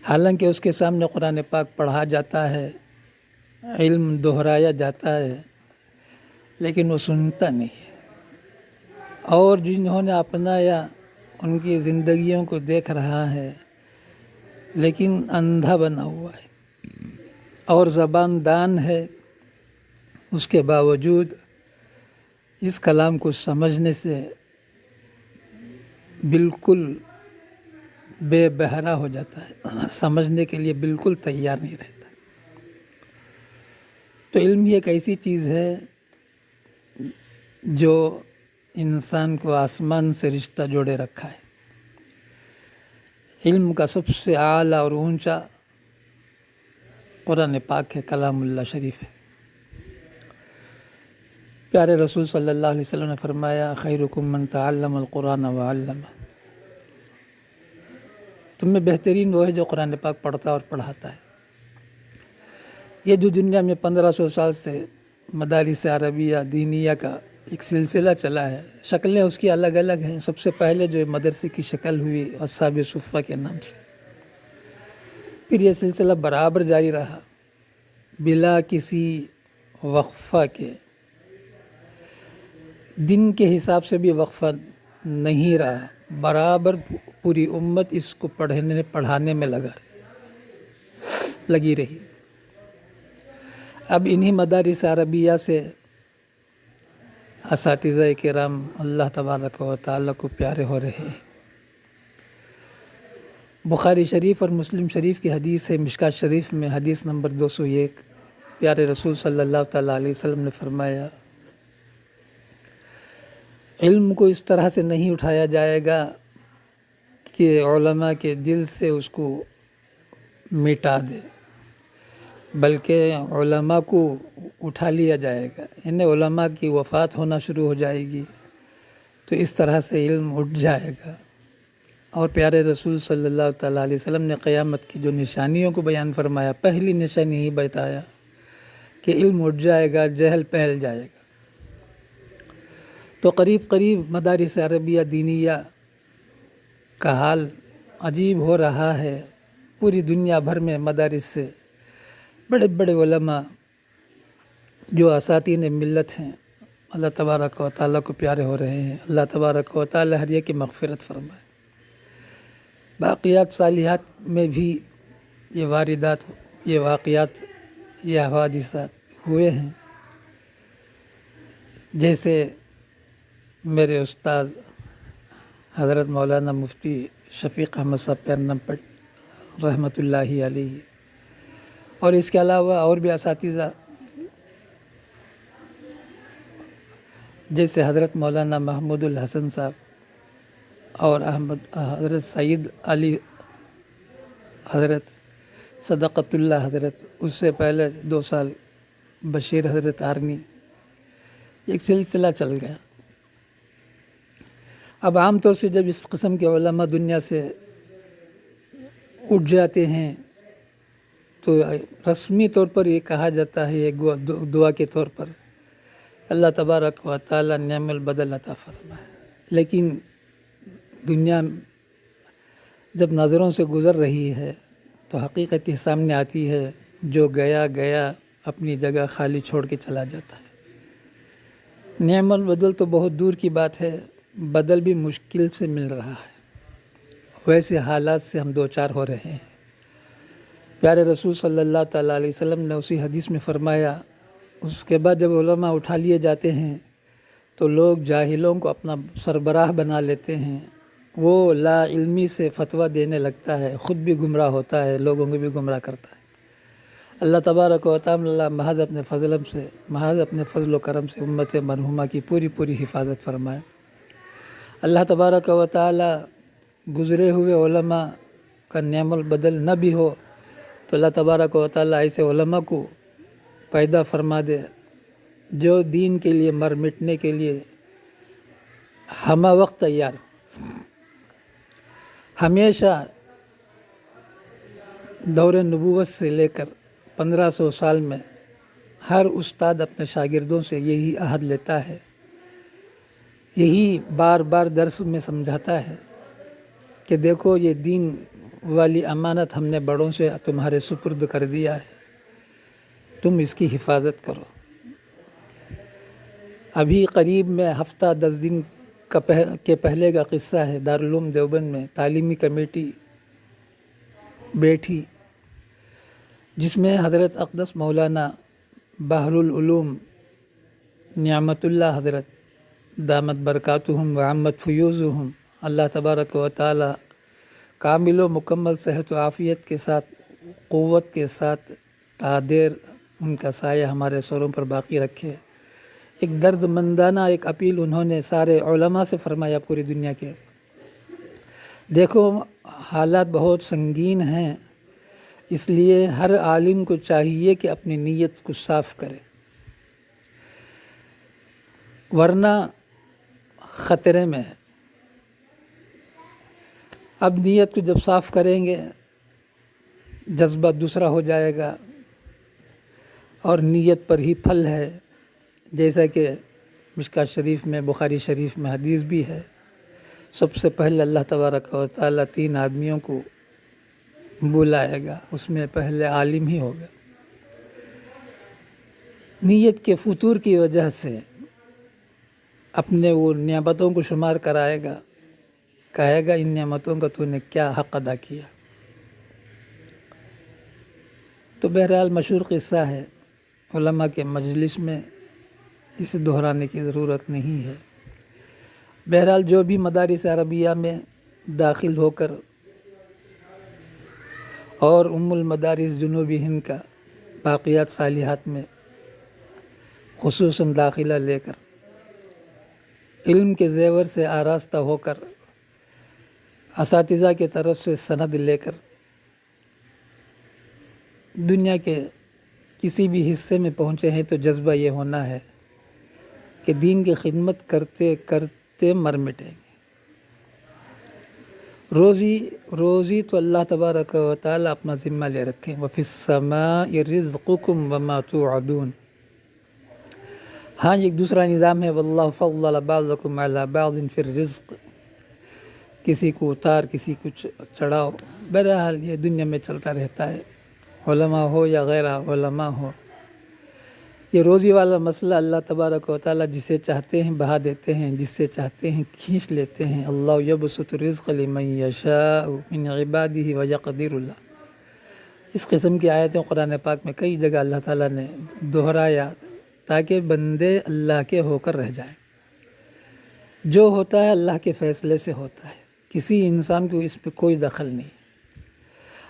حالانکہ اس کے سامنے قرآن پاک پڑھا جاتا ہے، علم دہرایا جاتا ہے، لیکن وہ سنتا نہیں ہے، اور جنہوں نے اپنایا ان کی زندگیوں کو دیکھ رہا ہے لیکن اندھا بنا ہوا ہے، اور زبان دان ہے، اس کے باوجود اس کلام کو سمجھنے سے بالکل بے بہرا ہو جاتا ہے، سمجھنے کے لیے بالکل تیار نہیں رہتا۔ تو علم ہی ایک ایسی چیز ہے جو انسان کو آسمان سے رشتہ جوڑے رکھا ہے۔ علم کا سب سے اعلیٰ اور اونچا قرآن پاک ہے، کلام اللہ شریف ہے۔ پیارے رسول صلی اللہ علیہ وسلم نے فرمایا خیرکم من تعلم القرآن وعلمہ، تم میں بہترین وہ ہے جو قرآن پاک پڑھتا اور پڑھاتا ہے۔ یہ جو دنیا میں 1500 سال سے مدارس عربیہ دینیہ کا ایک سلسلہ چلا ہے، شکلیں اس کی الگ الگ ہیں۔ سب سے پہلے جو مدرسے کی شکل ہوئی اصحاب صفہ کے نام سے، پھر یہ سلسلہ برابر جاری رہا بلا کسی وقفہ کے، دن کے حساب سے بھی وقفہ نہیں رہا، برابر پوری امت اس کو پڑھانے میں لگی رہی۔ اب انہی مدارس عربیہ سے اساتذہ کرام اللہ تبارک و تعالیٰ کو پیارے ہو رہے ہیں۔ بخاری شریف اور مسلم شریف کی حدیث ہے، مشکات شریف میں حدیث نمبر 201، پیارے رسول صلی اللہ تعالیٰ علیہ وسلم نے فرمایا علم کو اس طرح سے نہیں اٹھایا جائے گا کہ علماء کے دل سے اس کو مٹا دے، بلکہ علماء کو اٹھا لیا جائے گا، یعنی علماء کی وفات ہونا شروع ہو جائے گی تو اس طرح سے علم اٹھ جائے گا۔ اور پیارے رسول صلی اللہ تعالیٰ علیہ وسلم نے قیامت کی جو نشانیوں کو بیان فرمایا، پہلی نشانی ہی بتایا کہ علم اٹھ جائے گا، جہل پھیل جائے گا۔ تو قریب مدارس عربیہ دینیہ کا حال عجیب ہو رہا ہے۔ پوری دنیا بھر میں مدارس سے بڑے بڑے علماء جو اساتین ملت ہیں، اللہ تبارک و تعالیٰ کو پیارے ہو رہے ہیں۔ اللہ تبارک و تعالیٰ ہر ایک کی مغفرت فرمائے۔ باقیات صالحات میں بھی یہ واردات، یہ واقعات، یہ حوادثات ہوئے ہیں، جیسے میرے استاد حضرت مولانا مفتی شفیق احمد صاحب پیرنمپٹ رحمۃ اللہ علیہ، اور اس کے علاوہ اور بھی اساتذہ جیسے حضرت مولانا محمود الحسن صاحب اور حضرت سعید علی حضرت، صدقۃ اللہ حضرت، اس سے پہلے 2 سال بشیر حضرت آرمی، ایک سلسلہ چل گیا۔ اب عام طور سے جب اس قسم کے علماء دنیا سے اٹھ جاتے ہیں تو رسمی طور پر یہ کہا جاتا ہے، یہ دعا کے طور پر اللہ تبارک و تعالیٰ نعم البدل عطا فرمائے، لیکن دنیا جب نظروں سے گزر رہی ہے تو حقیقت ہی سامنے آتی ہے، جو گیا اپنی جگہ خالی چھوڑ کے چلا جاتا ہے۔ نعم البدل تو بہت دور کی بات ہے، بدل بھی مشکل سے مل رہا ہے۔ ویسے حالات سے ہم دوچار ہو رہے ہیں۔ پیارے رسول صلی اللہ تعالیٰ علیہ وسلم نے اسی حدیث میں فرمایا، اس کے بعد جب علماء اٹھا لیے جاتے ہیں تو لوگ جاہلوں کو اپنا سربراہ بنا لیتے ہیں، وہ لا علمی سے فتویٰ دینے لگتا ہے، خود بھی گمراہ ہوتا ہے، لوگوں کو بھی گمراہ کرتا ہے۔ اللہ تبارک و تعالیٰ محض اپنے فضل و کرم سے امت مرحومہ کی پوری حفاظت فرمائے۔ اللہ تبارک و تعالیٰ گزرے ہوئے علماء کا نعم البدل نہ بھی ہو تو اللہ تبارک و تعالیٰ ایسے علماء کو پیدا فرما دے جو دین کے لیے مٹنے کے لیے ہمہ وقت تیار، ہمیشہ دور نبوت سے لے کر 1500 سال میں ہر استاد اپنے شاگردوں سے یہی عہد لیتا ہے، یہی بار بار درس میں سمجھاتا ہے کہ دیکھو یہ دین والی امانت ہم نے بڑوں سے تمہارے سپرد کر دیا ہے، تم اس کی حفاظت کرو۔ ابھی قریب میں ہفتہ 10 دن کے پہلے کا قصہ ہے، دارالعلوم دیوبند میں تعلیمی کمیٹی بیٹھی جس میں حضرت اقدس مولانا بحر العلوم نعمت اللہ حضرت دامت برکاتہم وعمت فیوزہم، اللہ تبارک و تعالی کامل و مکمل صحت و عافیت کے ساتھ، قوت کے ساتھ تعدیر ان کا سایہ ہمارے سروں پر باقی رکھے۔ ایک درد مندانہ ایک اپیل انہوں نے سارے علماء سے فرمایا پوری دنیا کے، دیکھو حالات بہت سنگین ہیں، اس لیے ہر عالم کو چاہیے کہ اپنی نیت کو صاف کرے، ورنہ خطرے میں ہے۔ اب نیت کو جب صاف کریں گے جذبہ دوسرا ہو جائے گا، اور نیت پر ہی پھل ہے، جیسا کہ مشکوٰۃ شریف میں، بخاری شریف میں حدیث بھی ہے، سب سے پہلے اللہ تبارک و تعالیٰ 3 آدمیوں کو بلائے گا، اس میں پہلے عالم ہی ہوگا۔ نیت کے فطور کی وجہ سے اپنے وہ نعمتوں کو شمار کرائے گا، کہے گا ان نعمتوں کا تو نے کیا حق ادا کیا۔ تو بہرحال مشہور قصہ ہے، علماء کے مجلس میں اسے دہرانے کی ضرورت نہیں ہے۔ بہرحال جو بھی مدارس عربیہ میں داخل ہو کر اور ام المدارس جنوبی ہند کا باقیات صالحات میں خصوصاً داخلہ لے کر علم کے زیور سے آراستہ ہو کر اساتذہ کی طرف سے سند لے کر دنیا کے کسی بھی حصے میں پہنچے ہیں، تو جذبہ یہ ہونا ہے کہ دین کی خدمت کرتے کرتے مر مٹیں گے۔ روزی تو اللہ تبارک و تعالیٰ اپنا ذمہ لے رکھیں، وَفِي السَّمَاءِ رِزْقُكُمْ وَمَا تُوعَدُونَ۔ ہاں ایک دوسرا نظام ہے، وَاللَّهُ فَضَّلَ بَعْضَكُمْ عَلَى بَعْضٍ فِي الرِّزْقِ، کسی کو اتار کسی کو چڑھاؤ۔ بہرحال یہ دنیا میں چلتا رہتا ہے، علماء ہو یا غیر علماء ہو، یہ روزی والا مسئلہ اللہ تبارک و تعالیٰ جسے چاہتے ہیں بہا دیتے ہیں، جس سے چاہتے ہیں کھینچ لیتے ہیں۔ اللہ یبسط الرزق لمن یشاء من عبادہ ویقدر اللہ۔ اس قسم کی آیتیں قرآن پاک میں کئی جگہ اللہ تعالیٰ نے دہرایا تاکہ بندے اللہ کے ہو کر رہ جائیں۔ جو ہوتا ہے اللہ کے فیصلے سے ہوتا ہے، کسی انسان کو اس پہ کوئی دخل نہیں۔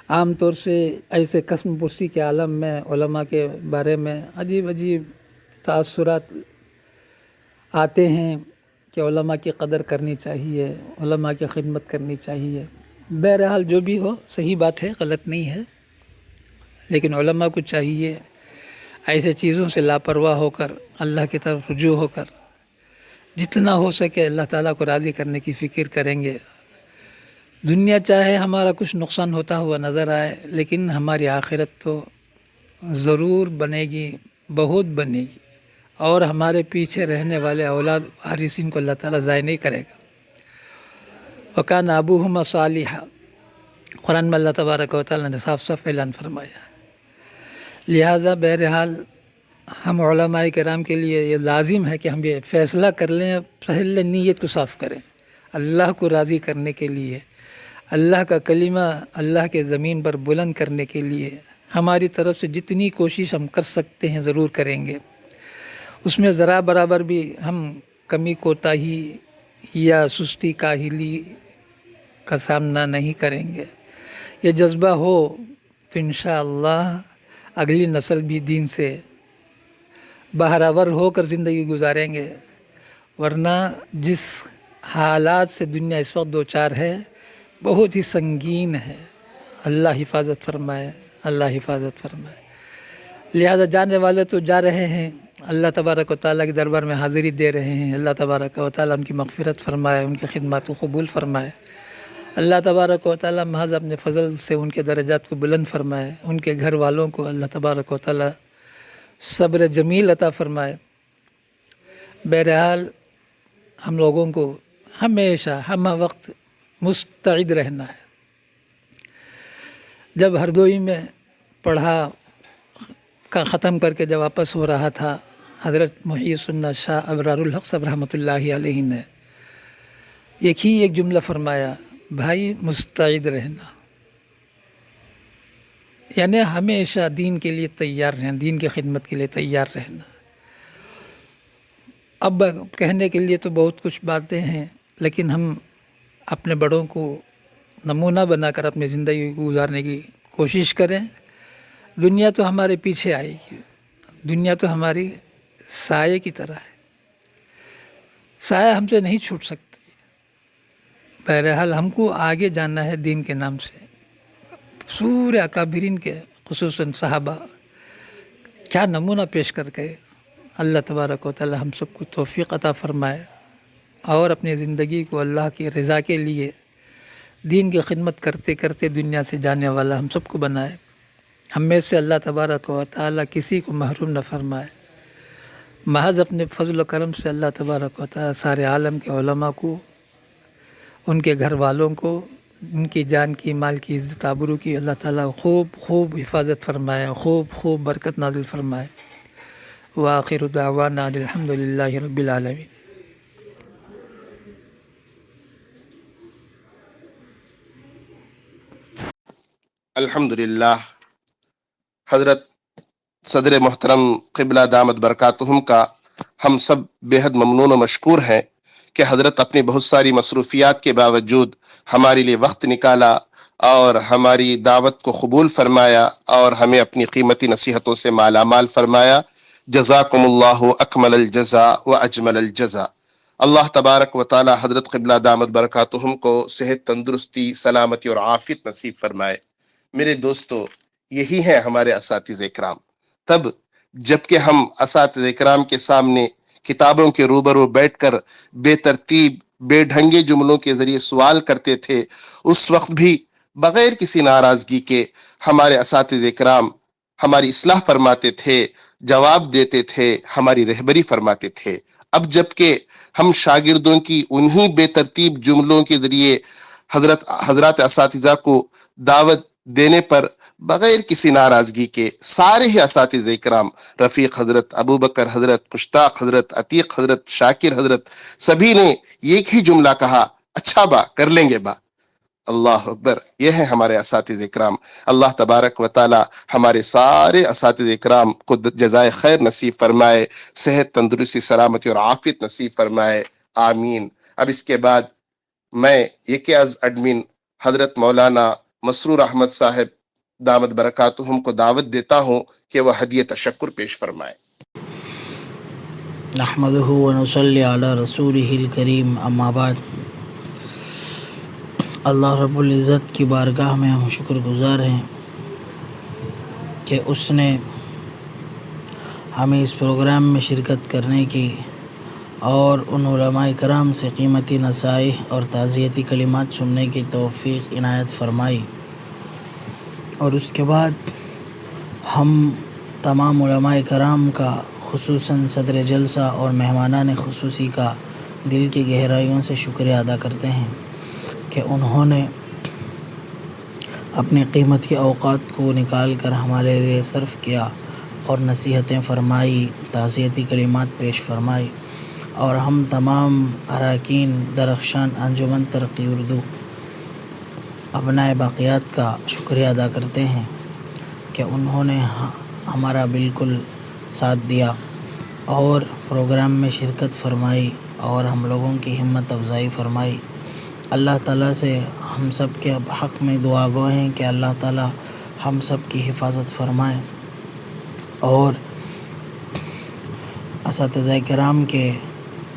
عام طور سے ایسے قسم پرسی کے عالم میں علماء کے بارے میں عجیب عجیب تاثرات آتے ہیں کہ علماء کی قدر کرنی چاہیے، علماء کی خدمت کرنی چاہیے۔ بہرحال جو بھی ہو صحیح بات ہے، غلط نہیں ہے، لیکن علماء کو چاہیے ایسے چیزوں سے لاپرواہ ہو کر اللہ کی طرف رجوع ہو کر جتنا ہو سکے اللہ تعالیٰ کو راضی کرنے کی فکر کریں گے۔ دنیا چاہے ہمارا کچھ نقصان ہوتا ہوا نظر آئے، لیکن ہماری آخرت تو ضرور بنے گی، بہت بنے گی، اور ہمارے پیچھے رہنے والے اولاد وارثین کو اللہ تعالیٰ ضائع نہیں کرے گا۔ وَكَانَ أَبُوهُمَا صَالِحًا، قرآن میں اللہ تبارک و تعالیٰ نے صاف صاف اعلان فرمایا۔ لہٰذا بہرحال ہم علماء کرام کے لیے یہ لازم ہے کہ ہم یہ فیصلہ کر لیں، پہلے نیت کو صاف کریں، اللہ کو راضی کرنے کے لیے، اللہ کا کلمہ اللہ کے زمین پر بلند کرنے کے لیے ہماری طرف سے جتنی کوشش ہم کر سکتے ہیں ضرور کریں گے۔ اس میں ذرا برابر بھی ہم کمی کوتاہی یا سستی کاہلی کا سامنا نہیں کریں گے۔ یہ جذبہ ہو تو انشاءاللہ اگلی نسل بھی دین سے بہرور ہو کر زندگی گزاریں گے، ورنہ جس حالات سے دنیا اس وقت دوچار ہے بہت ہی سنگین ہے۔ اللہ حفاظت فرمائے، اللہ حفاظت فرمائے۔ لہذا جانے والے تو جا رہے ہیں، اللہ تبارک و تعالیٰ کے دربار میں حاضری دے رہے ہیں، اللہ تبارک و تعالیٰ ان کی مغفرت فرمائے، ان کی خدمات کو قبول فرمائے، اللہ تبارک و تعالیٰ محض اپنے فضل سے ان کے درجات کو بلند فرمائے، ان کے گھر والوں کو اللہ تبارک و تعالیٰ صبر جمیل عطا فرمائے۔ بہرحال ہم لوگوں کو ہمیشہ ہم وقت مستعد رہنا ہے۔ جب ہردوئی میں پڑھا کا ختم کر کے جب واپس ہو رہا تھا، حضرت محی السنت شاہ ابرار الحق صاحب رحمۃ اللہ علیہ نے ایک جملہ فرمایا، بھائی مستعد رہنا، یعنی ہمیشہ دین کے لیے تیار رہنا، دین کی خدمت کے لیے تیار رہنا۔ اب کہنے کے لیے تو بہت کچھ باتیں ہیں، لیکن ہم اپنے بڑوں کو نمونہ بنا کر اپنی زندگی کو گزارنے کی کوشش کریں۔ دنیا تو ہمارے پیچھے آئے گی، دنیا تو ہماری سائے کی طرح ہے، سایہ ہم سے نہیں چھوٹ سکتی۔ بہرحال ہم کو آگے جانا ہے دین کے نام سے۔ سورہ اکابرین کے خصوصاً صحابہ کیا نمونہ پیش کر کے اللہ تبارک و تعالی ہم سب کو توفیق عطا فرمائے اور اپنی زندگی کو اللہ کی رضا کے لیے دین کی خدمت کرتے کرتے دنیا سے جانے والا ہم سب کو بنائے۔ ہم میں سے اللہ تبارک و تعالی کسی کو محروم نہ فرمائے۔ محض اپنے فضل و کرم سے اللہ تبارک و تعالی سارے عالم کے علماء کو، ان کے گھر والوں کو، ان کی جان کی، مال کی، عزت آبرو کی اللہ تعالیٰ خوب حفاظت فرمائے، خوب برکت نازل فرمائے۔ وآخر دعوانا الحمد للہ رب العالمین۔ الحمدللہ، حضرت صدر محترم قبلہ دامت برکاتہم کا ہم سب بے حد ممنون و مشکور ہیں کہ حضرت اپنی بہت ساری مصروفیات کے باوجود ہمارے لیے وقت نکالا اور ہماری دعوت کو قبول فرمایا اور ہمیں اپنی قیمتی نصیحتوں سے مالا مال فرمایا۔ جزاکم اللہ اکمل الجزاء و اجمل الجزاء۔ اللہ تبارک و تعالی حضرت قبلہ دامت برکاتہم کو صحت، تندرستی، سلامتی اور عافیت نصیب فرمائے۔ میرے دوستو، یہی ہیں ہمارے اساتذہ کرام۔ تب جب کہ ہم اساتذہ کرام کے سامنے کتابوں کے روبرو بیٹھ کر بے ترتیب، بے ڈھنگے جملوں کے ذریعے سوال کرتے تھے، اس وقت بھی بغیر کسی ناراضگی کے ہمارے اساتذہ کرام ہماری اصلاح فرماتے تھے، جواب دیتے تھے، ہماری رہبری فرماتے تھے۔ اب جب کہ ہم شاگردوں کی انہی بے ترتیب جملوں کے ذریعے حضرات اساتذہ کو دعوت دینے پر بغیر کسی ناراضگی کے سارے ہی اساتذہ کرام، رفیق حضرت، ابو بکر حضرت، مشتاق حضرت، عتیق حضرت، شاکر حضرت، سبھی نے ایک ہی جملہ کہا، اچھا با، کر لیں گے با۔ اللہ اکبر، یہ ہے ہمارے اساتذہ کرام۔ اللہ تبارک و تعالی ہمارے سارے اساتذہ کرام کو جزائے خیر نصیب فرمائے، صحت، تندرستی، سلامتی اور عافیت نصیب فرمائے، آمین۔ اب اس کے بعد میں یہ از ایڈمن حضرت مولانا مسرور احمد صاحب دامت برکاتہم کو دعوت دیتا ہوں کہ وہ ہدیہ تشکر پیش فرمائے۔ نحمدہ ونصلی علی رسولہ الکریم، اما بعد۔ اللہ رب العزت کی بارگاہ میں ہم شکر گزار ہیں کہ اس نے ہمیں اس پروگرام میں شرکت کرنے کی اور ان علماء کرام سے قیمتی نصائح اور تعزیتی کلمات سننے کی توفیق عنایت فرمائی۔ اور اس کے بعد ہم تمام علماء کرام کا، خصوصاً صدر جلسہ اور مہمانان خصوصی کا دل کی گہرائیوں سے شکریہ ادا کرتے ہیں کہ انہوں نے اپنے قیمتی اوقات کو نکال کر ہمارے لیے صرف کیا اور نصیحتیں فرمائی، تعزیتی کلمات پیش فرمائی۔ اور ہم تمام اراکین درخشان انجمن ترقی اردو ابنائے باقیات کا شکریہ ادا کرتے ہیں کہ انہوں نے ہمارا بالکل ساتھ دیا اور پروگرام میں شرکت فرمائی اور ہم لوگوں کی ہمت افزائی فرمائی۔ اللہ تعالیٰ سے ہم سب کے حق میں دعا گو ہیں کہ اللہ تعالیٰ ہم سب کی حفاظت فرمائے اور اساتذہ کرام کے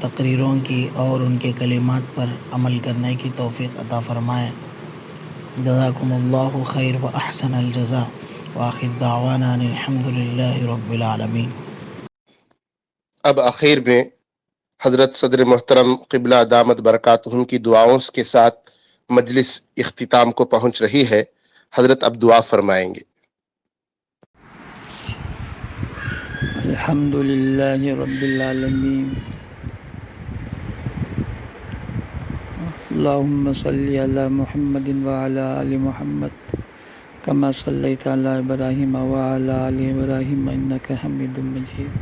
تقریروں کی اور ان کے کلمات پر عمل کرنے کی توفیق عطا فرمائے۔ جزاکم اللہ خیر و احسن الجزاء، وآخر دعوانا ان الحمد للہ رب العالمین۔ اب آخر میں حضرت صدر محترم قبلہ دامت برکاتہم کی دعاؤں کے ساتھ مجلس اختتام کو پہنچ رہی ہے۔ حضرت اب دعا فرمائیں گے۔ الحمد للہ رب العالمین، اللہم صلی علی محمد وعلی آل محمد کما صلیت علی ابراہیم وعلی آل ابراہیم انک حمید مجید،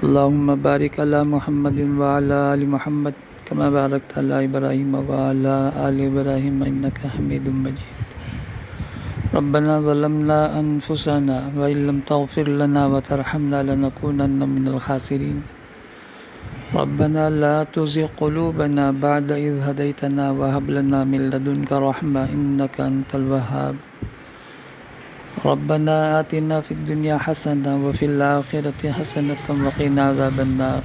اللہم بارک علی محمد وعلی آل محمد کما بارکت علی ابراہیم وعلی آل ابراہیم انک حمید مجید، ربنا ظلمنا أنفسنا وإن لم تغفر لنا وترحمنا لنكونن من الخاسرين ربنا لا تزغ قلوبنا بعد إذ هديتنا وهب لنا من لدنك رحمة إنك أنت الوهاب ربنا آتنا في الدنيا حسنة وفي الآخرة حسنة وقنا عذاب النار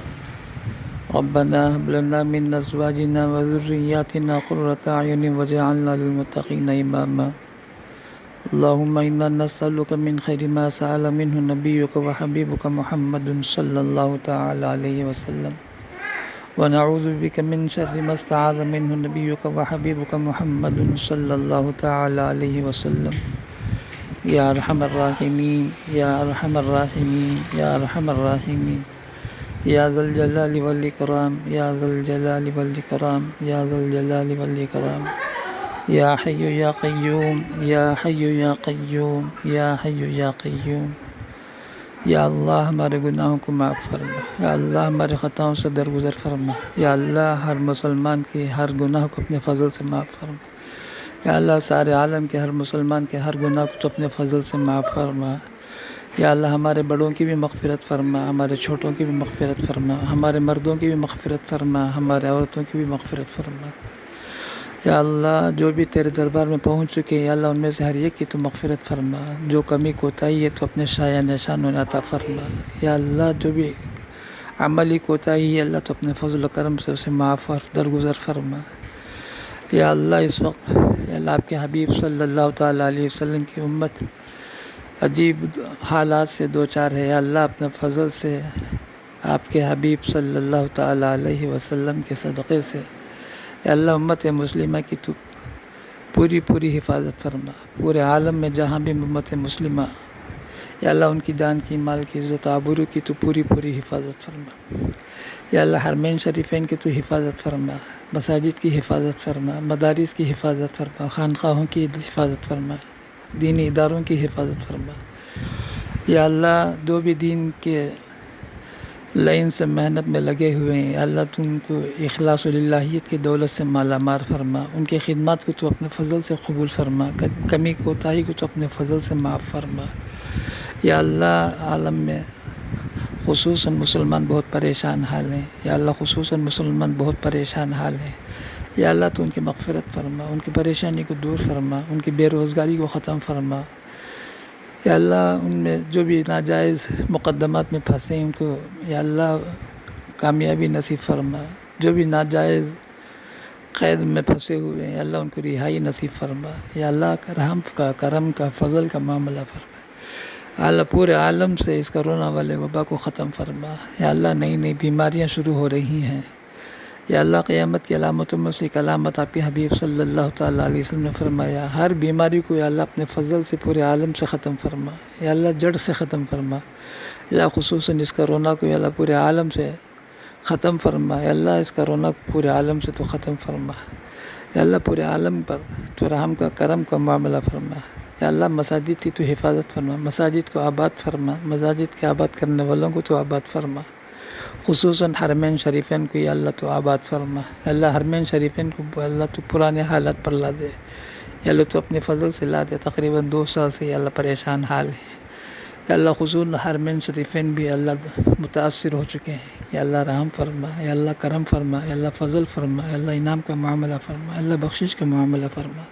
ربنا هب لنا من أزواجنا وذرياتنا قرة أعين واجعلنا للمتقين إماما اللهم إنا نسألك من خير ما سأل منه نبيك وحبيبك محمد صلى الله تعالى عليه وسلم ونعوذ بك من شر ما استعاذ منه نبيك وحبيبك محمد صلى الله تعالى عليه وسلم يا أرحم الراحمين يا أرحم الراحمين يا أرحم الراحمين يا ذا الجلال والإكرام يا ذا الجلال والإكرام يا ذا الجلال والإكرام يا حي يا قيوم يا حي يا قيوم يا حي يا قيوم یا اللہ ہمارے گناہوں کو معاف فرما، یا اللہ ہمارے خطاؤں سے درگزر فرما، یا اللہ ہر مسلمان کے ہر گناہ کو اپنے فضل سے معاف فرما، یا اللہ سارے عالم کے ہر مسلمان کے ہر گناہ کو تو اپنے فضل سے معاف فرما، یا اللہ ہمارے بڑوں کی بھی مغفرت فرما، ہمارے چھوٹوں کی بھی مغفرت فرما، ہمارے مردوں کی بھی مغفرت فرما، ہمارے عورتوں کی بھی مغفرت فرما، یا اللہ جو بھی تیرے دربار میں پہنچ چکے یا اللہ ان میں سے ہر ایک کی تو مغفرت فرما، جو کمی کوتاہی ہے تو اپنے شایع نشان و عطا فرما، یا اللہ جو بھی عملی کوتاہی ہے اللہ تو اپنے فضل و کرم سے اسے معاف اور درگزر فرما، یا اللہ اس وقت یا اللہ آپ کے حبیب صلی اللہ تعالیٰ علیہ وسلم کی امت عجیب حالات سے دو چار ہے، یا اللہ اپنے فضل سے آپ کے حبیب صلی اللہ تعالیٰ علیہ وسلم کے صدقے سے یا اللہ امت مسلمہ کی تو پوری حفاظت فرما، پورے عالم میں جہاں بھی امت مسلمہ یا اللہ ان کی جان کی مال کی عزت آبرو کی تو پوری حفاظت فرما، یا اللہ حرمین شریفین کی تو حفاظت فرما، مساجد کی حفاظت فرما، مدارس کی حفاظت فرما، خانقاہوں کی حفاظت فرما، دینی اداروں کی حفاظت فرما، یا اللہ جو بھی دین کے لائن سے محنت میں لگے ہوئے ہیں یا اللہ تو ان کو اخلاص و للہیت کی دولت سے مالا مال فرما، ان کی خدمات کو تو اپنے فضل سے قبول فرما، کمی کوتاہی کو تو اپنے فضل سے معاف فرما، یا اللہ عالم میں خصوصاً مسلمان بہت پریشان حال ہیں، یا اللہ خصوصاً مسلمان بہت پریشان حال ہیں، یا اللہ تو ان کی مغفرت فرما، ان کی پریشانی کو دور فرما، ان کی بے روزگاری کو ختم فرما، یا اللہ ان میں جو بھی ناجائز مقدمات میں پھنسے ہیں ان کو یا اللہ کامیابی نصیب فرما، جو بھی ناجائز قید میں پھنسے ہوئے ہیں یا اللہ ان کو رہائی نصیب فرما، یا اللہ رحم کا کرم کا فضل کا معاملہ فرما، اللہ پورے عالم سے اس کرونا والے وبا کو ختم فرما، یا اللہ نئی بیماریاں شروع ہو رہی ہیں، یا اللہ قیامت کی علامتوں میں سے ایک علامت آپ کے حبیب صلی اللہ تعالیٰ علیہ وسلم نے فرمایا ہر بیماری کو یا اللہ اپنے فضل سے پورے عالم سے ختم فرما، یا اللہ جڑ سے ختم فرما، یا خصوصاً اس کرونا کو یا اللہ پورے عالم سے ختم فرما، یا اللہ اس کرونا کو پورے عالم سے تو ختم فرما، یا اللہ پورے عالم پر تو رحم کا کرم کا معاملہ فرما، یا اللہ مساجد کی تو حفاظت فرما، مساجد کو آباد فرما، مساجد کے آباد کرنے والوں کو تو آباد فرما، خصوصاً حرمین شریفین کو یا اللہ تو آباد فرما، یا اللہ حرمین شریفین کو اللہ تو پرانے حالات پر لا دے، یا اللہ تو اپنے فضل سے لا دے، تقریباً 2 سال سے یا اللہ پریشان حال ہے، یا اللہ خصوصاً حرمین شریفین بھی اللہ متاثر ہو چکے ہیں، یا اللہ رحم فرما، یا اللہ کرم فرما، یا اللہ فضل فرما، یا اللہ انعام کا معاملہ فرما، یا اللہ بخشش کا معاملہ فرما،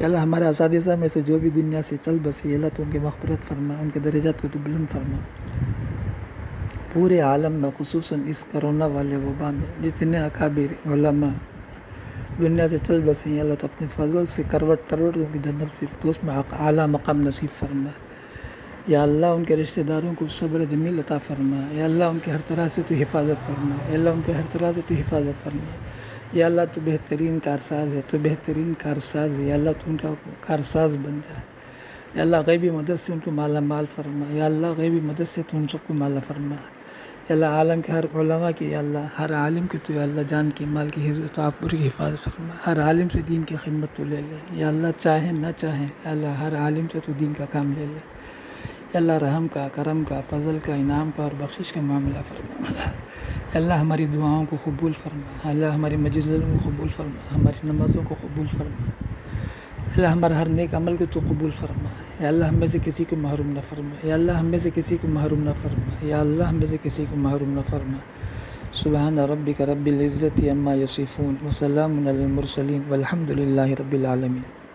یا اللہ ہمارے اساتذہ میں سے جو بھی دنیا سے چل بسے یا اللہ تو ان کی مغفرت فرما، ان کے درجات کو تو بلند فرما، پورے عالم میں خصوصاً اس کرونا والے وبا میں جتنے اکابر علماء دنیا سے چل بسے ہیں اللہ تو اپنے فضل سے کروٹ ان کی جنت فردوس میں اعلیٰ مقام نصیب فرما، یا اللہ ان کے رشتہ داروں کو صبر جمیل عطا فرما، یا اللہ ان کے ہر طرح سے تو حفاظت فرما، یا اللہ ان کے ہر طرح سے تو حفاظت فرما، یا اللہ تو بہترین کارساز ہے، تو بہترین کارساز ہے، یا اللہ تو ان کا کارساز بن جائے، یا اللہ غیبی مدد سے ان کو مالا مال فرما، یا اللہ غیبی مدد سے تو ان سب کو مالا فرما، یا اللہ عالم کے ہر علماء کی یا اللہ ہر عالم کی تو یا اللہ جان کی مال کی حفاظت آپ پوری حفاظت فرما، ہر عالم سے دین کی خدمت تو لے لے، یا اللہ چاہیں نہ چاہیں یا اللہ ہر عالم سے تو دین کا کام لے لے، یا اللہ رحم کا کرم کا فضل کا انعام کا اور بخشش کا معاملہ فرما، یا اللہ ہماری دعاؤں کو قبول فرما، یا اللہ ہماری مجلسوں کو قبول فرما، ہماری نمازوں کو قبول فرما، اللہ ہمارا ہر نیک عمل کو تو قبول فرما، یا اللہ ہم میں سے کسی کو محروم نہ فرما، یا اللہ ہم میں سے کسی کو محروم نہ فرما، یا اللہ ہم میں سے کسی کو محروم نہ فرما۔ سبحان ربک رب العزت عما یصفون وسلام علی المرسلین والحمد للہ رب العالمین۔